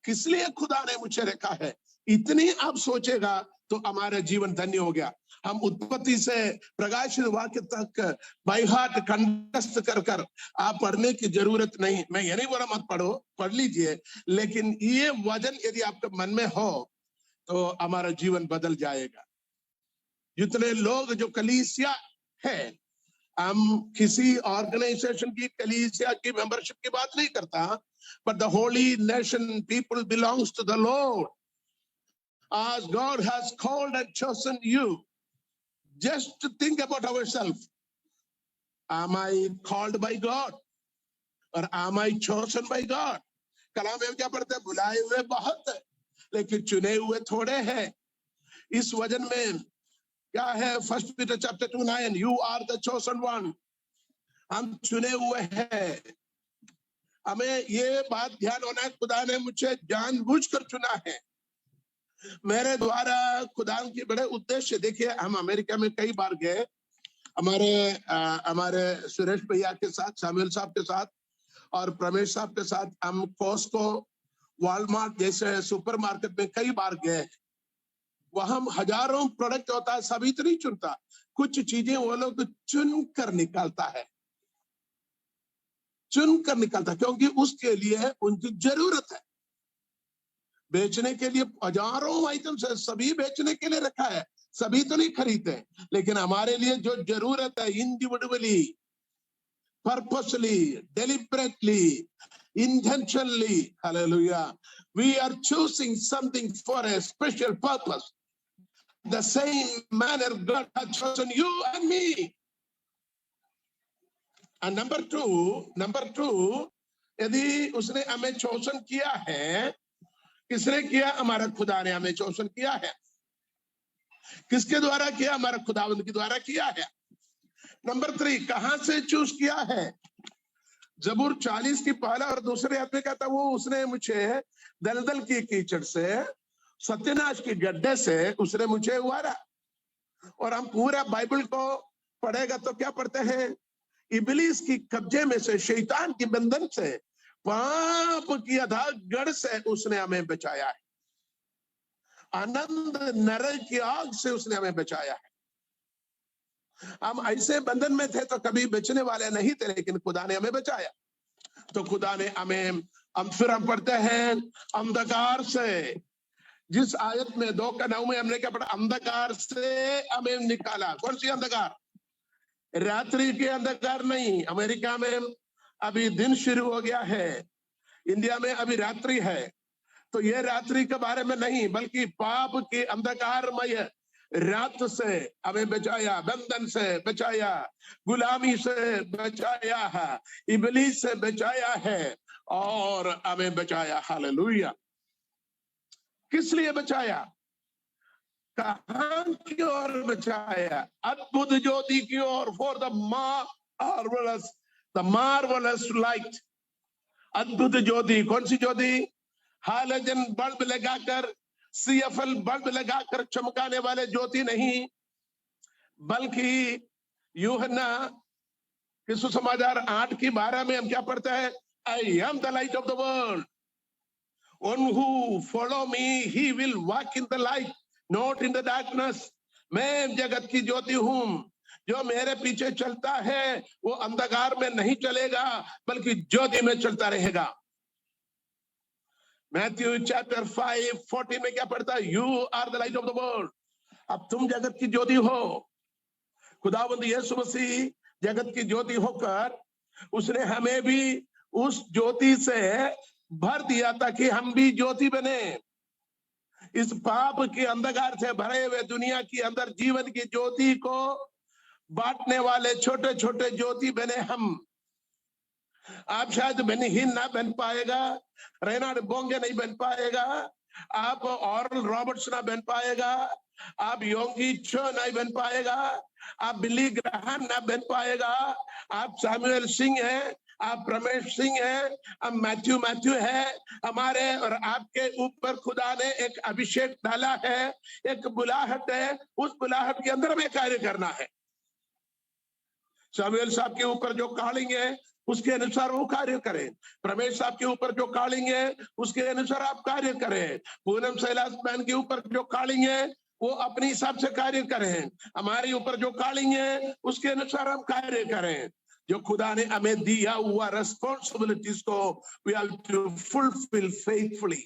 किस लिए खुदा ने मुझे रखा है? इतनी आप सोचेगा तो हमारा जीवन धन्य हो गया। हम उत्पत्ति से प्रकाशित वाक्य तक बाय हार्ट कंठस्थ कर कर आप पढ़ने की जरूरत नहीं। मैं ये नहीं बोला मत पढ़ो, पढ़ लीजिए, लेकिन ये वचन यदि आपके मन में हो तो हमारा जीवन बदल जाएगा। जितने लोग जो कलीसिया है, हम किसी ऑर्गेनाइजेशन की कलीसिया की मेंबरशिप की बात नहीं करता, but the holy nation people belongs to the Lord. As God has called and chosen you, just to think about ourselves. Am I called by God or am I chosen by God? कलाम में क्या पढ़ते हैं? बुलाए हुए बहुत है लेकिन चुने हुए थोड़े हैं। इस वचन में क्या है? 1 Peter chapter 2:9, you are the chosen one. हम चुने हुए हैं। हमें ये बात ध्यान होना है, खुदा ने मुझे जानबूझकर चुना है। मेरे द्वारा खुदा के बड़े उद्देश्य। देखिए, हम अमेरिका में कई बार गए, हमारे सुरेश भैया के साथ, सामुएल साहब के साथ और प्रमेश साहब के साथ हम कॉस्को, वॉलमार्ट जैसे सुपरमार्केट में कई बार गए। वहां हजारों प्रोडक्ट होता है, सभी तो नहीं चुनता, कुछ चीजें वो लोग चुन कर निकालता है, क्योंकि उसके लिए उनकी जरूरत है। बेचने के लिए हजारों आइटम्स है, सभी बेचने के लिए रखा है, सभी तो नहीं खरीदते, लेकिन हमारे लिए जो जरूरत है, individually, purposely, deliberately, intentionally, hallelujah, we are choosing something for a special purpose. The same manner God has chosen you and me. And number two, यदि उसने हमें चोसन किया है, किसने किया? हमारा खुदा ने हमें चोसन किया है। किसके द्वारा किया? हमारा खुदावंद के द्वारा किया है। नंबर 3, कहां से चूज किया है? जबूर 40 की पहला और दूसरे आदमी कहता वो उसने मुझे दलदल की कीचड़ से, सत्यनाश की गड्ढे से उसने मुझे उबारा। और हम पूरा बाइबल को पढ़ेगा तो क्या पढ़ते हैं? इबलीस की कब्जे में से, शैतान की बंधन से, पाप की अथाह गढ़ से उसने हमें बचाया है। आनंद नरक की आग से उसने हमें बचाया है। हम ऐसे बंधन में थे तो कभी बचने वाले नहीं थे, लेकिन खुदा ने हमें बचाया। तो खुदा ने हमें, फिर हम पढ़ते हैं अंधकार से, जिस आयत में 2:9 में हमने क्या पढ़ा? अंधकार से हमें निकाला। कौन सी अंधकार? रात्रि के अंधकार नहीं। अमेरिका में अभी दिन शुरू हो गया है, इंडिया में अभी रात्रि है। तो ये रात्रि के बारे में नहीं, बल्कि पाप के अंधकारमय रात से हमें बचाया, बंधन से बचाया, गुलामी से बचाया है, इबलीस से बचाया है और हमें बचाया। हालेलुया। किस लिए बचाया? कहां की ओर बचाया? अद्भुत ज्योति की ओर। For the marvellous light. अद्भुत ज्योति। कौन सी ज्योति? हालोजन बल्ब लगाकर, CFL बल्ब लगाकर चमकाने वाले ज्योति नहीं, बल्कि यूहन्ना के सुसमाचार 8:12 में हम क्या पढ़ते हैं? I am the light of the world, one who follow me he will walk in the light not in the darkness. मैं जगत की ज्योति हूं, जो मेरे पीछे चलता है वो अंधकार में नहीं चलेगा, बल्कि ज्योति में चलता रहेगा। मैथ्यू चैप्टर 5:14 में क्या पढ़ता है? You are the light of the world. अब तुम जगत की ज्योति हो। खुदावंद यीशु मसीह जगत की ज्योति होकर उसने हमें भी उस ज्योति से भर दिया ताकि हम भी ज्योति बने। इस पाप के अंधकार से भरे हुए दुनिया के अंदर जीवन की ज्योति को बांटने वाले छोटे छोटे ज्योति बने हम। आप शायद बेनिहीन ना बन पाएगा, रेनाल्ड बोंगे नहीं बन पाएगा, आप ऑरल रॉबर्ट्स ना बन पाएगा, आप योंगी चो नहीं बन पाएगा, आप बिली ग्राहम ना बन पाएगा, आप सैमुअल सिंह है, आप रमेश सिंह है, अब मैथ्यू है। हमारे और आपके ऊपर खुदा ने एक अभिषेक डाला है, एक बुलाहट है। उस बुलाहट के अंदर हमें कार्य करना है। सैमुअल साहब के ऊपर जो कॉलिंग है उसके अनुसार वो कार्य करें। रमेश साहब के ऊपर जो कॉलिंग है उसके अनुसार आप कार्य करें। पूनम शैलास बहन के ऊपर जो कॉलिंग है वो अपने हिसाब से कार्य करें। हमारे ऊपर जो कॉलिंग है उसके अनुसार हम कार्य करें। जो खुदा ने हमें दिया हुआ रेस्पॉन्सिबिलिटीज को we have to fulfil faithfully.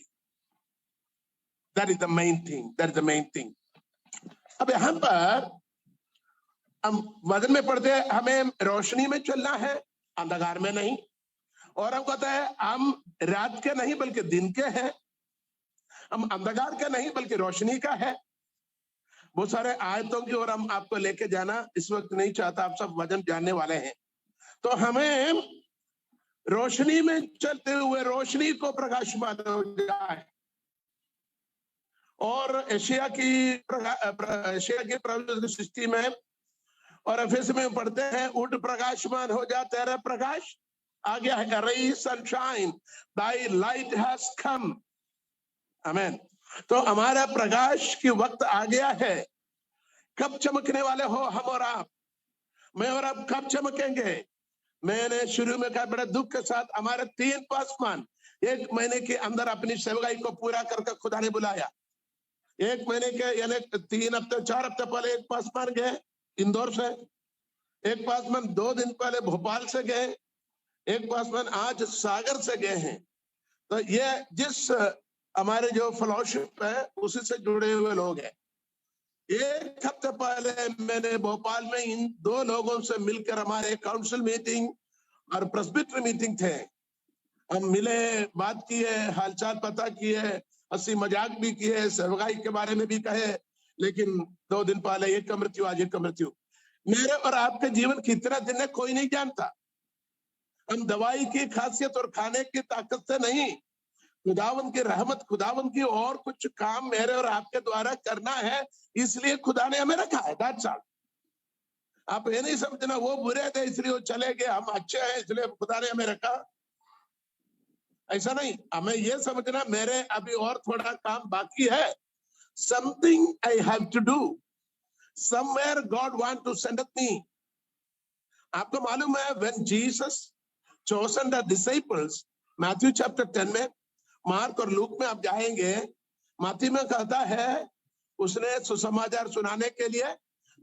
That is the main thing, that is the main thing. अब यहाँ पर हम वचन में पढ़ते हैं हमें रोशनी में चलना है, अंधकार में नहीं। और हम कहते हैं हम रात के नहीं बल्कि दिन के हैं, हम अंधकार का नहीं बल्कि रोशनी का है। बहुत सारे आयतों की ओर हम आपको लेके जाना इस वक्त नहीं चाहता, आप सब वचन जानने वाले हैं। तो हमें रोशनी में चलते हुए रोशनी को प्रकाशमान हो जाए। और एशिया की प्रभु सृष्टि में और एफेस में पढ़ते हैं उठ प्रकाशमान हो जा, तेरा प्रकाश आ गया है। Arise sunshine, Dai light has come. आमीन। तो हमारा प्रकाश की वक्त आ गया है। कब चमकने वाले हो हम और आप? मैं और आप कब चमकेंगे? मैंने शुरू में कहा बड़े दुख के साथ हमारे 3 पासमान 1 महीने के अंदर अपनी सेवकाई को पूरा करके खुदा ने बुलाया। 1 महीने के यानी 3 हफ्ते 4 हफ्ते पहले एक पासमान गए इंदौर से, एक पासमान 2 दिन पहले भोपाल से गए, एक पासमान आज सागर से गए हैं। तो ये जिस हमारे जो फेलोशिप है उसी से जुड़े हुए लोग हैं। 1 हफ्ते पहले मैंने भोपाल में इन 2 लोगों से मिलकर हमारे काउंसिल मीटिंग और प्रेस्बिटरी मीटिंग थे। हम मिले, बात किए, हालचाल पता किए, हंसी मजाक भी किए, सेवकाई के बारे में भी कहे। लेकिन 2 दिन पहले एक का मृत्यु, आज एक का मृत्यु। मेरे और आपके जीवन कितना दिन है कोई नहीं जानता। हम दवाई की खासियत और खाने की ताकत से नहीं, खुदावन की रहमत, खुदावन की और कुछ काम मेरे और आपके द्वारा करना है, इसलिए खुदा ने हमें रखा है। That's all. आप ये नहीं समझना वो बुरे थे इसलिए वो चले गए, हम अच्छे हैं इसलिए खुदा ने हमें रखा, ऐसा नहीं। हमें ये समझना मेरे अभी और थोड़ा काम बाकी है, something I have to do, somewhere God want to send me. आपको मालूम है when Jesus chosen the disciples, Matthew chapter 10 में, मार्क और लूक में आप जाएंगे, माथी में कहता है उसने सुसमाचार सुनाने के लिए,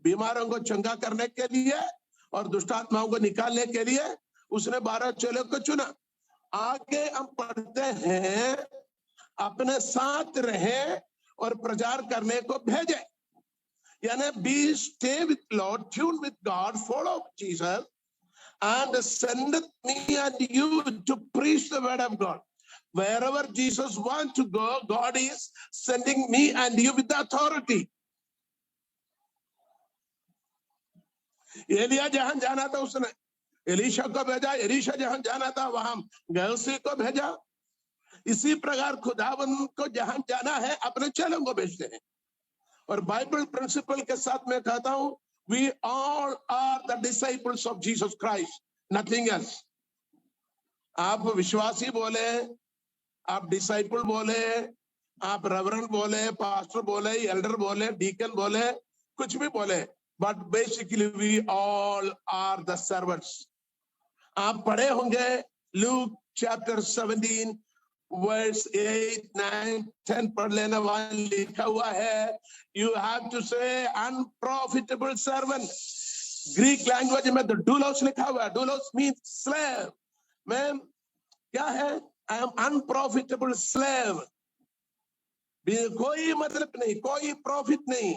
बीमारों को चंगा करने के लिए और दुष्ट आत्माओं को निकालने के लिए उसने 12 चेलों को चुना। आगे हम पढ़ते हैं अपने साथ रहे और प्रचार करने को भेजे, यानी be stay with Lord, tune with God, follow Jesus and sendeth me and you to preach the word of God. Wherever Jesus wants to go, God is sending me and you with the authority. Elijah जहां जाना था उसने Elisha को भेजा, Elisha जहां जाना था वहां गेहसी को भेजा। इसी प्रकार खुदावंद को जहां जाना है अपने चेलों को भेजते हैं। और बाइबल प्रिंसिपल के साथ मैं कहता हूं, we all are the disciples of Jesus Christ, nothing else. आप विश्वासी बोले, आप डिसाइपल बोले, आप रेवरेंड बोले, पास्टर बोले, एल्डर बोले, डीकन बोले, कुछ भी बोले, but basically we all are the servants. आप पढ़े होंगे Luke chapter 17 verse 8, 9, 10 पढ़ लेना, वहां लिखा हुआ है you have to say unprofitable servant. Greek language में तो doulos लिखा हुआ है, doulos means slave. मैं क्या है, I am unprofitable slave. कोई मतलब नहीं, कोई प्रॉफिट नहीं,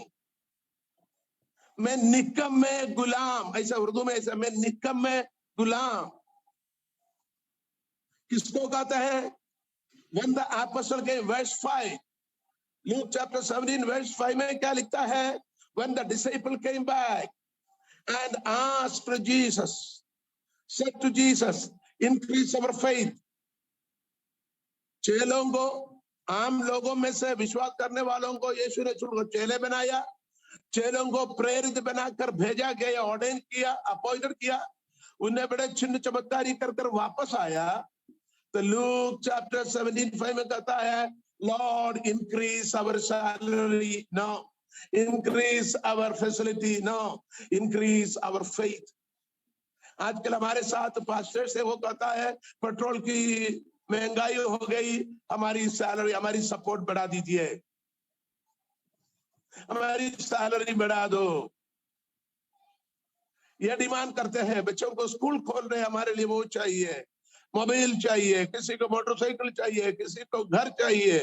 मैं निकम में गुलाम, ऐसा उर्दू में ऐसा, मैं निकम में गुलाम। किसको कहता है? When the apostle came, verse 5, Luke chapter 17 verse 5 में क्या लिखता है? When the disciple came back and asked Jesus, said to Jesus, increase our faith. चेलों को, आम लोगों में से विश्वास करने वालों को यीशु ने चुनकर चेले बनाया, चेलों को प्रेरित बनाकर भेजा गया, ऑर्डेन किया, अपॉइंटेड किया, उन्हें बड़े चिन्ह चमत्कारी कर कर वापस आया। तो लूक चैप्टर 17:5 में कहता है, Lord increase our salary, no, increase our facility, no, increase our faith. आजकल हमारे साथ पास्टर से वो कहता है पेट्रोल की महंगाई हो गई, हमारी सैलरी, हमारी सपोर्ट बढ़ा दीजिए, हमारी सैलरी बढ़ा दो। ये डिमांड करते हैं। बच्चों को स्कूल खोल रहे, हमारे लिए वो चाहिए, मोबाइल चाहिए, किसी को मोटरसाइकिल चाहिए, किसी को घर चाहिए,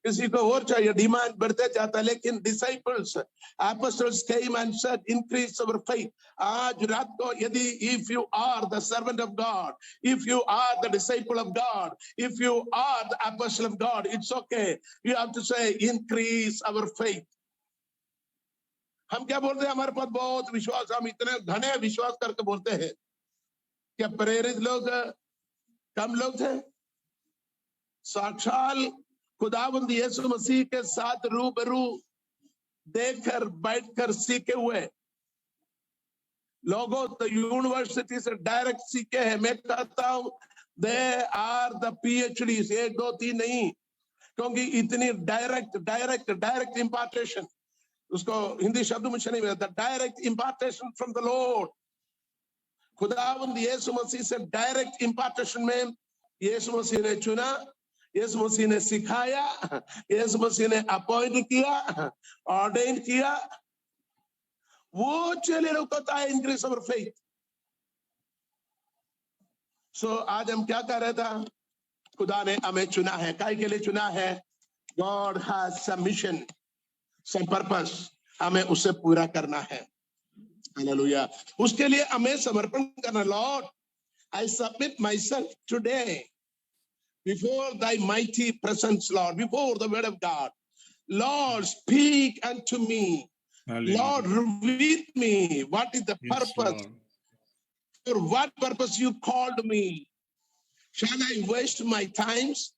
किसी को और चाहिए, डिमांड बढ़ते जाता है। लेकिन disciples, apostles came and said, increase our faith. आज रात को यदि if you are the servant of God, if you are the disciple of God, if you are the apostle of God, it's okay. You have to say increase our faith. हम क्या बोलते हैं? हमारे पास बहुत विश्वास, हम इतने घने विश्वास करके बोलते हैं। क्या प्रेरित लोग कम लोग थे? साक्षात खुदावंद यीशु मसीह के साथ रूबरू देखकर बैठकर सीखे हुए लोगों तो यूनिवर्सिटी से डायरेक्ट सीखे हैं। मैं कहता हूं दे आर द PhDs, 1, 2, 3 नहीं, क्योंकि इतनी डायरेक्ट इम्पार्टेशन, उसको हिंदी शब्द मुझे नहीं मिलता, डायरेक्ट इम्पार्टेशन फ्रॉम द लॉर्ड। खुदावंद यीशु मसीह से डायरेक्ट इम्पार्टेशन में यीशु मसीह ने चुना, यीशु मसीह ने सिखाया, यीशु मसीह ने अपॉइंट किया, ऑर्डेन किया। वो चेले लोग कहता है इंक्रीज अवर फेथ। सो आज हम क्या कर रहे था? खुदा ने हमें चुना है, काय के लिए चुना है? God has some mission, some purpose, हमें उसे पूरा करना है। हालेलुया। उसके लिए हमें समर्पण करना। Lord, I submit my self today before thy mighty presence, Lord, before the word of God. Lord, speak unto me. Hallelujah. Lord, reveal me what is the Yes, purpose, Lord. for what purpose you called me. Shall I waste my times?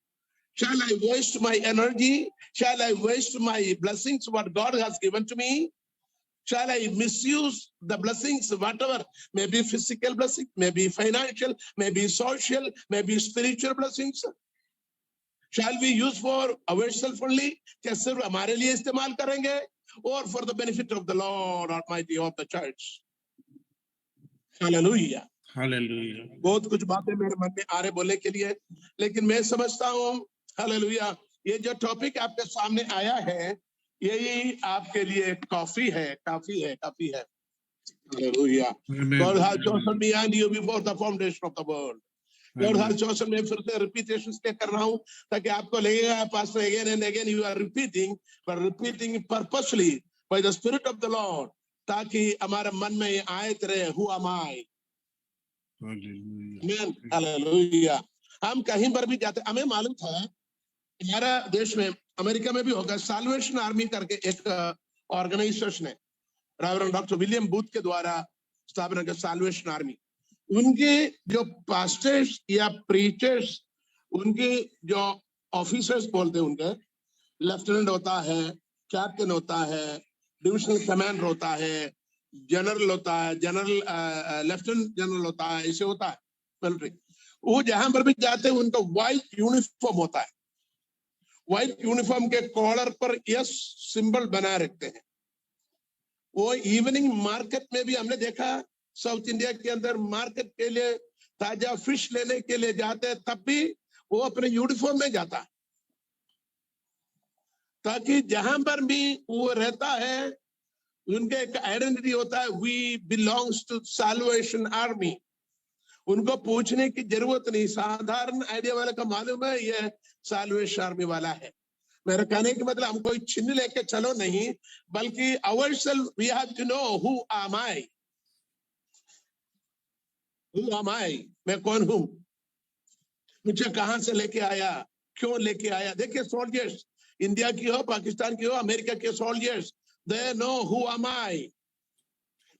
Shall I waste my energy? Shall I waste my blessings, what God has given to me? Shall I misuse the blessings, whatever, maybe physical blessing, maybe financial, maybe social, maybe spiritual blessings? Shall we use for ourselves only? क्या सिर्फ हमारे लिए इस्तेमाल करेंगे? Or for the benefit of the Lord Almighty of the church? Hallelujah. Hallelujah. बहुत कुछ बातें मेरे मन में आ रहे बोलने के लिए, लेकिन मैं समझता हूँ हालेलुया, ये जो टॉपिक आपके सामने आया है, यही आपके लिए काफी है, काफी है, काफी है। Hallelujah. Amen. God has chosen me and you before the foundation of the world. God Amen. has chosen me, फिर से रिपीटेशन इसलिए कर रहा हूँ ताकि आपको लगेगा pastor again and again you are repeating, but repeating purposely by the Spirit of the Lord, ताकि हमारे मन में ये आयत रहे, who am I? Hallelujah. Amen. Hallelujah. हम कहीं पर भी जाते, हमें मालूम था हमारा देश में, अमेरिका में भी होगा, साल्वेशन आर्मी करके एक ऑर्गेनाइजेशन है, रेवरेंड डॉक्टर विलियम बूथ के द्वारा स्थापना का साल्वेशन आर्मी। उनके जो पास्टर्स या प्रीचर्स, उनके जो ऑफिसर्स बोलते हैं, उनके लेफ्टिनेंट होता है, कैप्टन होता है, डिविजनल कमांडर होता है, जनरल होता है, जनरल लेफ्टिनेंट जनरल होता है, ऐसे होता है मिलिट्री। वो जहां पर भी जाते हैं उनका व्हाइट यूनिफॉर्म होता है, व्हाइट यूनिफॉर्म के कॉलर पर यस सिंबल बना रखते हैं। वो इवनिंग मार्केट में भी हमने देखा, साउथ इंडिया के अंदर मार्केट के लिए ताजा फिश लेने के लिए जाते हैं, तब भी वो अपने यूनिफॉर्म में जाता है, ताकि जहां पर भी वो रहता है उनके एक आइडेंटिटी होता है, we belongs to Salvation Army. उनको पूछने की जरूरत नहीं, साधारण आइडिया वाले का मालूम है ये साल्वेशन आर्मी वाला है। मेरा कहने का मतलब हम कोई चिन्ह लेके चलो नहीं, बल्कि ourselves we have to know who am I, who am I, मैं कौन हूं, मुझे कहां से लेके आया, क्यों लेके आया। देखिए सोल्जर्स, इंडिया की हो, पाकिस्तान की हो, अमेरिका के soldiers, they know who am I,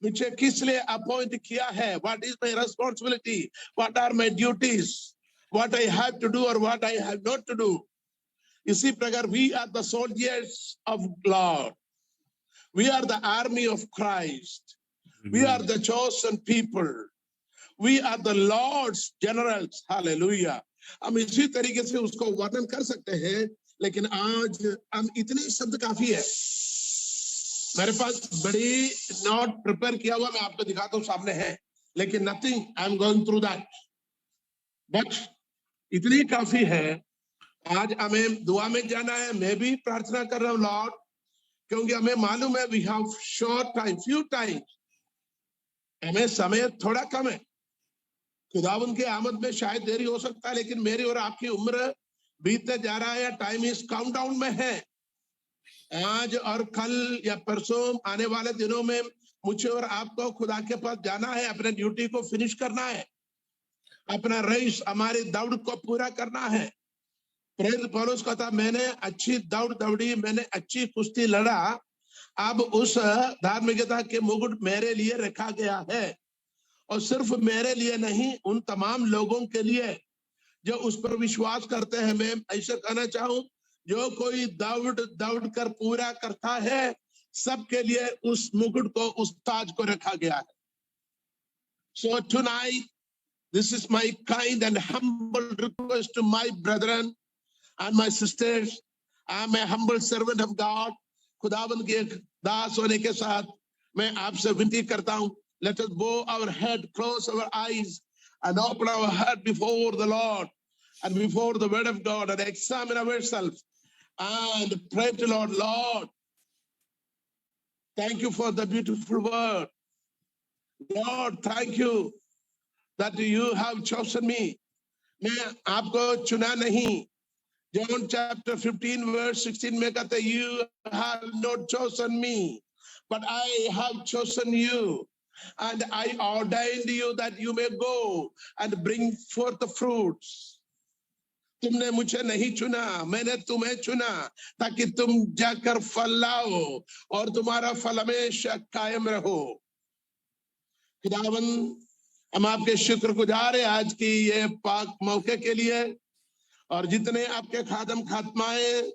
मुझे किस लिए अपॉइंट किया है, what is my responsibility, what are my duties, what I have to do or what I have not to do। इसी प्रकार we are the soldiers of Lord, we are the army of Christ, we are the chosen people, we are the Lord's generals। Hallelujah। हम इसी तरीके से उसको वर्णन कर सकते हैं, लेकिन आज हम इतने शब्द काफी है। मेरे पास बड़ी नोट प्रिपेयर किया हुआ, मैं आपको दिखाता हूँ, सामने है, लेकिन nothing, I am going through that, but इतनी काफी है। आज हमें दुआ में जाना है, मैं भी प्रार्थना कर रहा हूँ लॉर्ड, क्योंकि हमें मालूम है we have short time, few time, हमें समय थोड़ा कम है। खुदावंद के आमद में शायद देरी हो सकता है, लेकिन मेरी और आपकी उम्र बीतते जा रहा है, टाइम इस काउंटडाउन में है। आज और कल या परसों आने वाले दिनों में मुझे और आपको खुदा के पास जाना है, अपने ड्यूटी को फिनिश करना है, अपना रेस, हमारी दौड़ को पूरा करना है। प्रेरित पौलुस कहता, मैंने अच्छी दौड़ दौड़ी, मैंने अच्छी कुश्ती लड़ा, अब उस धार्मिकता के मुकुट मेरे लिए रखा गया है, और सिर्फ मेरे लिए नहीं, उन तमाम लोगों के लिए जो उस पर विश्वास करते हैं। मैं ऐसा कहना चाहूं, जो कोई दौड़ कर पूरा करता है, सबके लिए उस मुकुट को, उस ताज को रखा गया है। So tonight, this is my kind and humble request to my brethren and my sisters. I am a humble servant of God. खुदावंद के एक दास होने के साथ मैं आपसे विनती करता हूं, let us bow our head, close our eyes, and open our heart before the Lord and before the word of God, and examine ourselves and pray to Lord. Lord, thank you for the beautiful word. Lord, thank you that you have chosen me. मैं आपको चुना नहीं। John chapter 15 verse 16 में कहते, you have not chosen me, but I have chosen you, and I ordained you that you may go and bring forth the fruits। तुमने मुझे नहीं चुना, मैंने तुम्हें चुना ताकि तुम जाकर फल लाओ और तुम्हारा फल हमेशा कायम रहो। खुदावन, हम आपके शुक्रगुजार हैं आज की ये पाक मौके के लिए, और जितने आपके खादम खात्माएं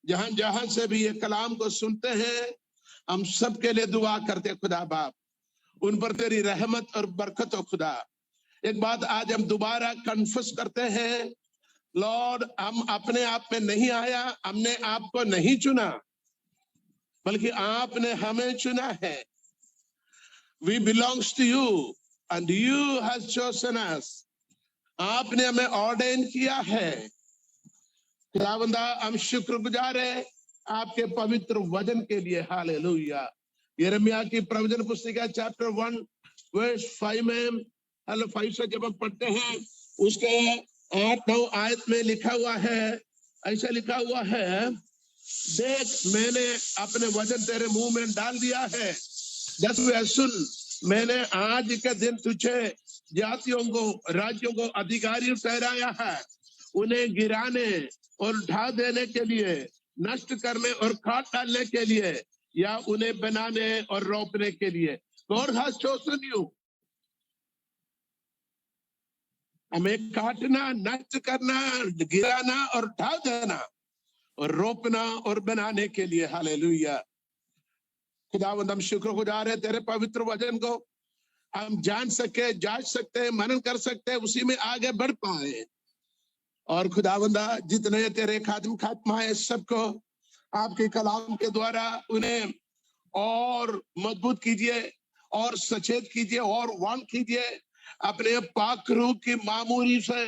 जहां जहां से भी ये कलाम को सुनते हैं, हम सबके लिए दुआ करते खुदा बाप, उन पर तेरी रहमत और बरकत हो खुदा। एक बात आज हम दोबारा कन्फेस करते हैं, लॉर्ड, हम अपने आप में नहीं आया, हमने आपको नहीं चुना, बल्कि आपने हमें चुना है। We belongs to you and you has chosen us. आपने हमें ऑर्डेन किया है। खुदावंदा, हम शुक्रगुजार है आपके पवित्र वचन के लिए। हालेलुया। यिर्मयाह की प्रवचन पुस्तिका चैप्टर 1 वर्स 5 में, 5 से जब हम पढ़ते हैं, उसके 8-9 आयत में लिखा हुआ है, ऐसा लिखा हुआ है, देख मैंने अपने वचन तेरे मुंह में डाल दिया है, जब वे सुन, मैंने आज के दिन तुझे जातियों को, राज्यों को अधिकारी ठहराया है, उन्हें गिराने और ढा देने के लिए, नष्ट करने और काट डालने के लिए, या उन्हें बनाने और रोपने के लिए। God has chosen you. हमें काटना, नष्ट करना, गिराना और ढा देना और रोपना और बनाने के लिए। हालेलुया। खुदावंद, हम शुक्रगुजार है तेरे पवित्र वचन को हम जान सके, जांच सकते, मनन कर सकते, उसी में आगे बढ़ पाए। और खुदावंदा, जितने तेरे खादिम खात्माए सबको आपके कलाम के द्वारा उन्हें और मजबूत कीजिए और सचेत कीजिए और वान कीजिए अपने पाक रूह की मामूरी से,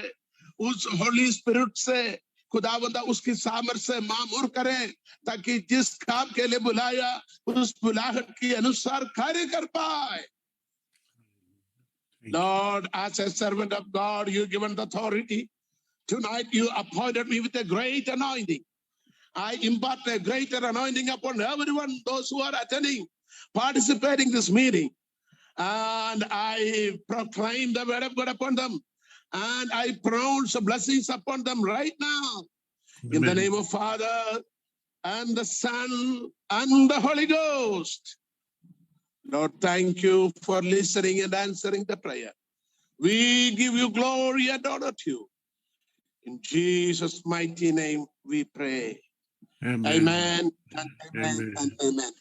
उस होली स्पिरिट से खुदावंदा, उसकी सामर्थ से मामूर करें, ताकि जिस काम के लिए बुलाया उस बुलाहट के अनुसार कार्य कर पाए। Lord, as a servant of God, you given the authority. Tonight you appointed me with a great anointing. I impart a greater anointing upon everyone, those who are attending, participating this meeting. And I proclaim the word of God upon them. And I pronounce blessings upon them right now. In the Amen. name of Father and the Son and the Holy Ghost. Lord, thank you for listening and answering the prayer. We give you glory and honor to you. In Jesus' mighty name we pray. Amen. Amen and amen Amen. and amen.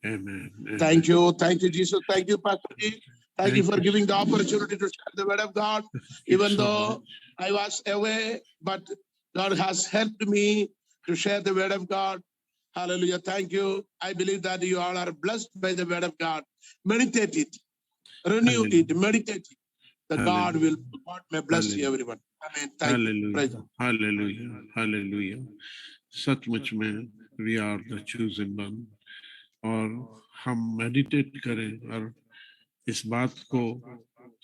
Amen. Thank you, Jesus. Thank you, Pastor G. Thank you for you. giving the opportunity to share the word of God. Thank you Even so though much. I was away, but God has helped me to share the word of God. Hallelujah. Thank you. I believe that you all are blessed by the word of God. Meditate it, renew Hallelujah. it, meditate it. The God may bless you, Hallelujah. everyone. Amen. Thank you. Praise Hallelujah. God. Hallelujah. Hallelujah. सचमुच में we are the chosen one, और हम meditate करें और इस बात को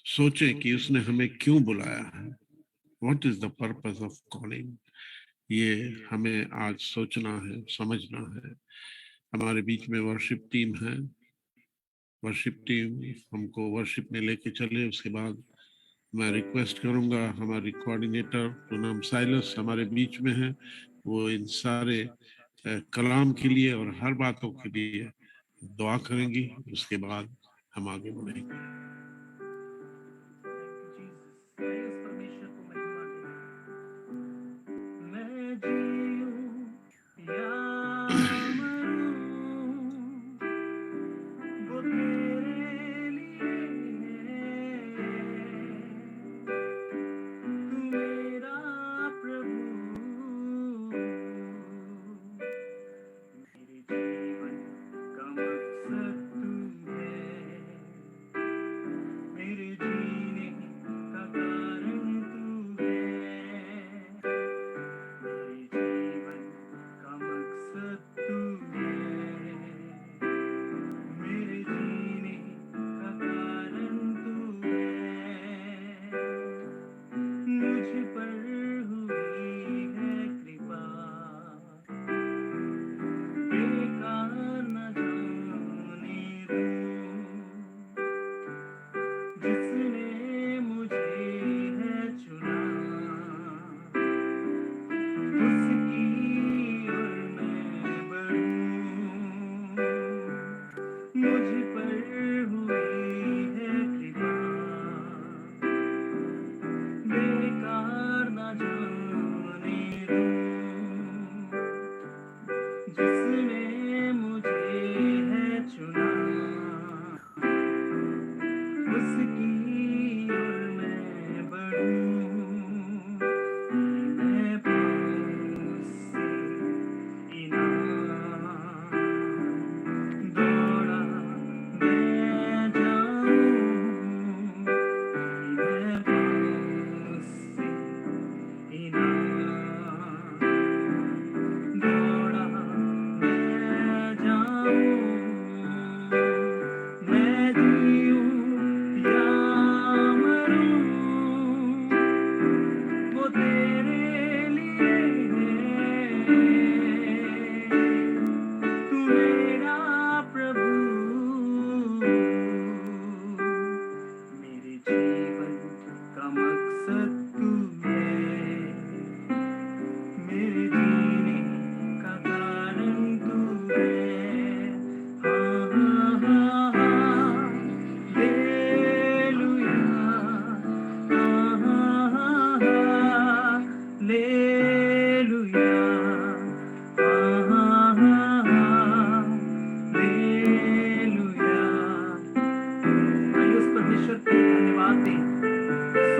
सोचें कि उसने हमें क्यों बुलाया है। What is the purpose of calling? ये हमें आज सोचना है, समझना है। हमारे बीच में वर्शिप टीम है, वर्शिप टीम हमको वर्शिप में लेके चले। उसके बाद मैं रिक्वेस्ट करूंगा हमारी कोऑर्डिनेटर पूनम साइलस हमारे बीच में है, वो इन सारे कलाम के लिए और हर बातों के लिए दुआ करेंगी। उसके बाद हम आगे बढ़ेंगे।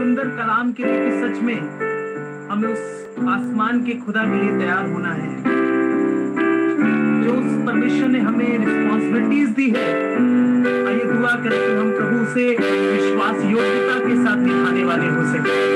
सुंदर कलाम के लिए कि सच में हमें उस आसमान के खुदा के लिए तैयार होना है जो उस परमेश्वर ने हमें रिस्पॉन्सिबिलिटीज दी है। आइए दुआ करें कि हम प्रभु से विश्वास योग्यता के साथ निभाने वाले हो सके।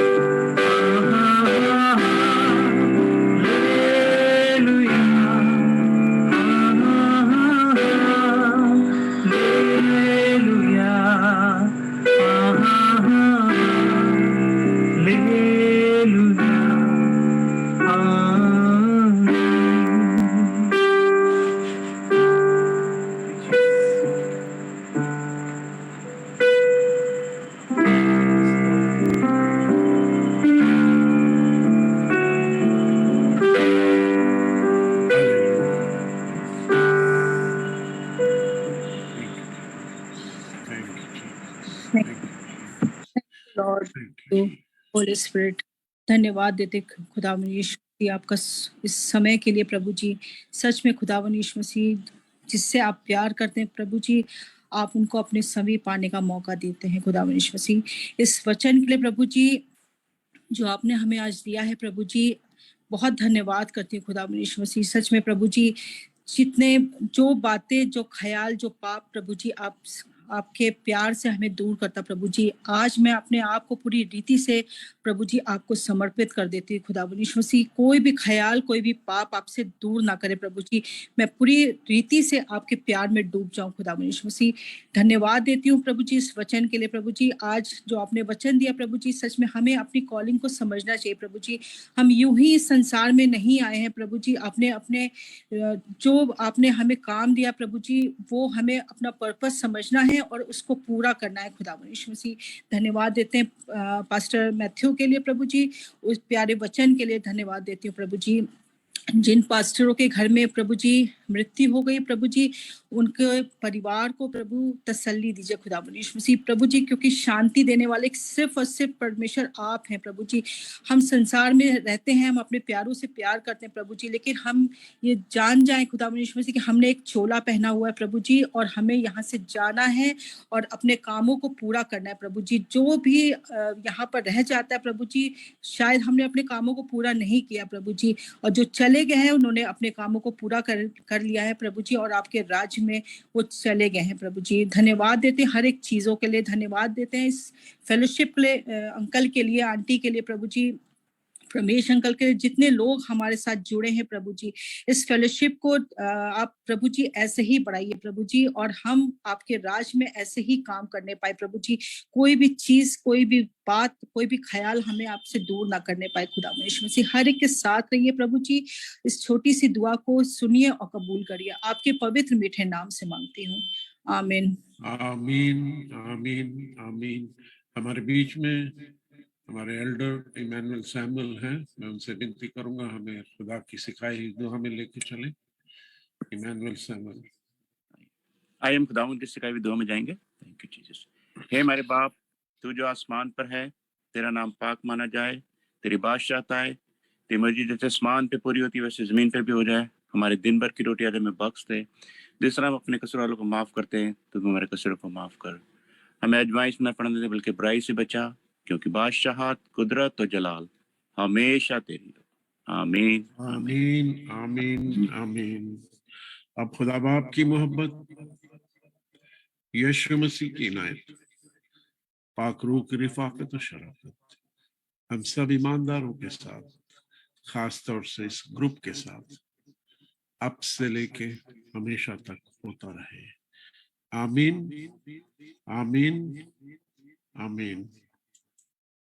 लॉर्ड होली स्पिरिट, धन्यवाद देते खुदावन यीशु मसीह आपका इस समय के लिए प्रभु जी। सच में खुदावन यीशु मसीह जिससे आप प्यार करते हैं प्रभु जी, आप उनको अपने समीप पाने का मौका देते हैं खुदावन यीशु मसीह। इस वचन के लिए प्रभु जी जो आपने हमें आज दिया है प्रभु जी, बहुत धन्यवाद करती हूँ खुदावन यीशु मसीह। सच में प्रभु जी जितने जो बातें जो ख्याल जो पाप प्रभु जी आपके प्यार से हमें दूर करता प्रभु जी, आज मैं अपने आप को पूरी रीति से प्रभु जी आपको समर्पित कर देती हूँ खुदावन यीशु मसीह। कोई भी ख्याल कोई भी पाप आपसे दूर ना करे प्रभु जी, मैं पूरी रीति से आपके प्यार में डूब जाऊं खुदावन यीशु मसीह। धन्यवाद देती हूँ प्रभु जी इस वचन के लिए प्रभु जी। आज जो आपने वचन दिया प्रभु जी, सच में हमें अपनी कॉलिंग को समझना चाहिए प्रभु जी। हम यूं ही इस संसार में नहीं आए हैं प्रभु जी, आपने अपने जो आपने हमें काम दिया प्रभु जी, वो हमें अपना पर्पस समझना है और उसको पूरा करना है खुदावन यीशु मसीह। धन्यवाद देते हैं पास्टर मैथ्यू के लिए प्रभु जी, उस प्यारे वचन के लिए धन्यवाद देती हूँ प्रभु जी। जिन पास्टरों के घर में प्रभु जी मृत्यु हो गई प्रभु जी, उनके परिवार को प्रभु तसल्ली दीजिए खुदावन यीशु मसीह प्रभु जी, क्योंकि शांति देने वाले सिर्फ और सिर्फ परमेश्वर आप हैं प्रभु जी। हम संसार में रहते हैं, हम अपने प्यारों से प्यार करते हैं प्रभु जी, लेकिन हम ये जान जाएं खुदावन यीशु मसीह कि हमने एक चोला पहना हुआ है प्रभु जी, और हमें यहाँ से जाना है और अपने कामों को पूरा करना है प्रभु जी। जो भी यहाँ पर रह जाता है प्रभु जी, शायद हमने अपने कामों को पूरा नहीं किया प्रभु जी, और जो चले गए हैं उन्होंने अपने कामों को पूरा कर लिया है प्रभु जी, और आपके राज्य में वो चले गए हैं प्रभु जी। धन्यवाद देते हैं हर एक चीजों के लिए, धन्यवाद देते हैं इस फेलोशिप के लिए, अंकल के लिए, आंटी के लिए प्रभु जी, रमेश अंकल के, जितने लोग हमारे साथ जुड़े हैं प्रभु जी। इस फेलोशिप को आप प्रभु जी ऐसे ही बढ़ाइए प्रभु जी, और हम आपके राज में ऐसे ही काम करने पाए प्रभु जी। कोई भी चीज, कोई भी बात, कोई भी ख्याल हमें आपसे दूर ना करने पाए खुदा यीशु मसीह। हर एक के साथ रहिए प्रभु जी। इस छोटी सी दुआ को सुनिए और कबूल करिए, आपके पवित्र मीठे नाम से मांगती हूँ, आमीन आमीन आमीन आमीन। हमारे बीच में हमारे एल्डर इमैनुअल सैमुअल हैं, मैं उनसे विनती करूंगा हमें खुदा की सिखाई हुई दुआ में लेके चले। Emmanuel Samuel. आइए हम खुदावंद की सिखाई हुई दुआ में जाएंगे। Thank you Jesus. हे हमारे बाप, तू जो आसमान पर है, तेरा नाम पाक माना जाए, तेरी बादशाहत आए, तेरी मर्जी जैसे आसमान पे पूरी होती है वैसे जमीन पर भी हो जाए। हमारे दिन भर की रोटी आज हमें बख्श दे, जिस तरह हम अपने कसूर वालों को माफ करते हैं, तो हमारे कसूरों को माफ कर। हमें आजमाइश में न पड़ने दे, बल्कि बुराई से बचा, क्योंकि बादशाहत, कुदरत और जलाल हमेशा तेरी हो। आमीन आमीन आमीन आमीन। अब खुदा बाप की मोहब्बत, यीशु मसीह की इनायत, पाक रूह की रिफाकत और शराफत हम सब ईमानदारों के साथ, खास तौर से इस ग्रुप के साथ, अब से लेके हमेशा तक होता रहे। आमीन आमीन आमीन।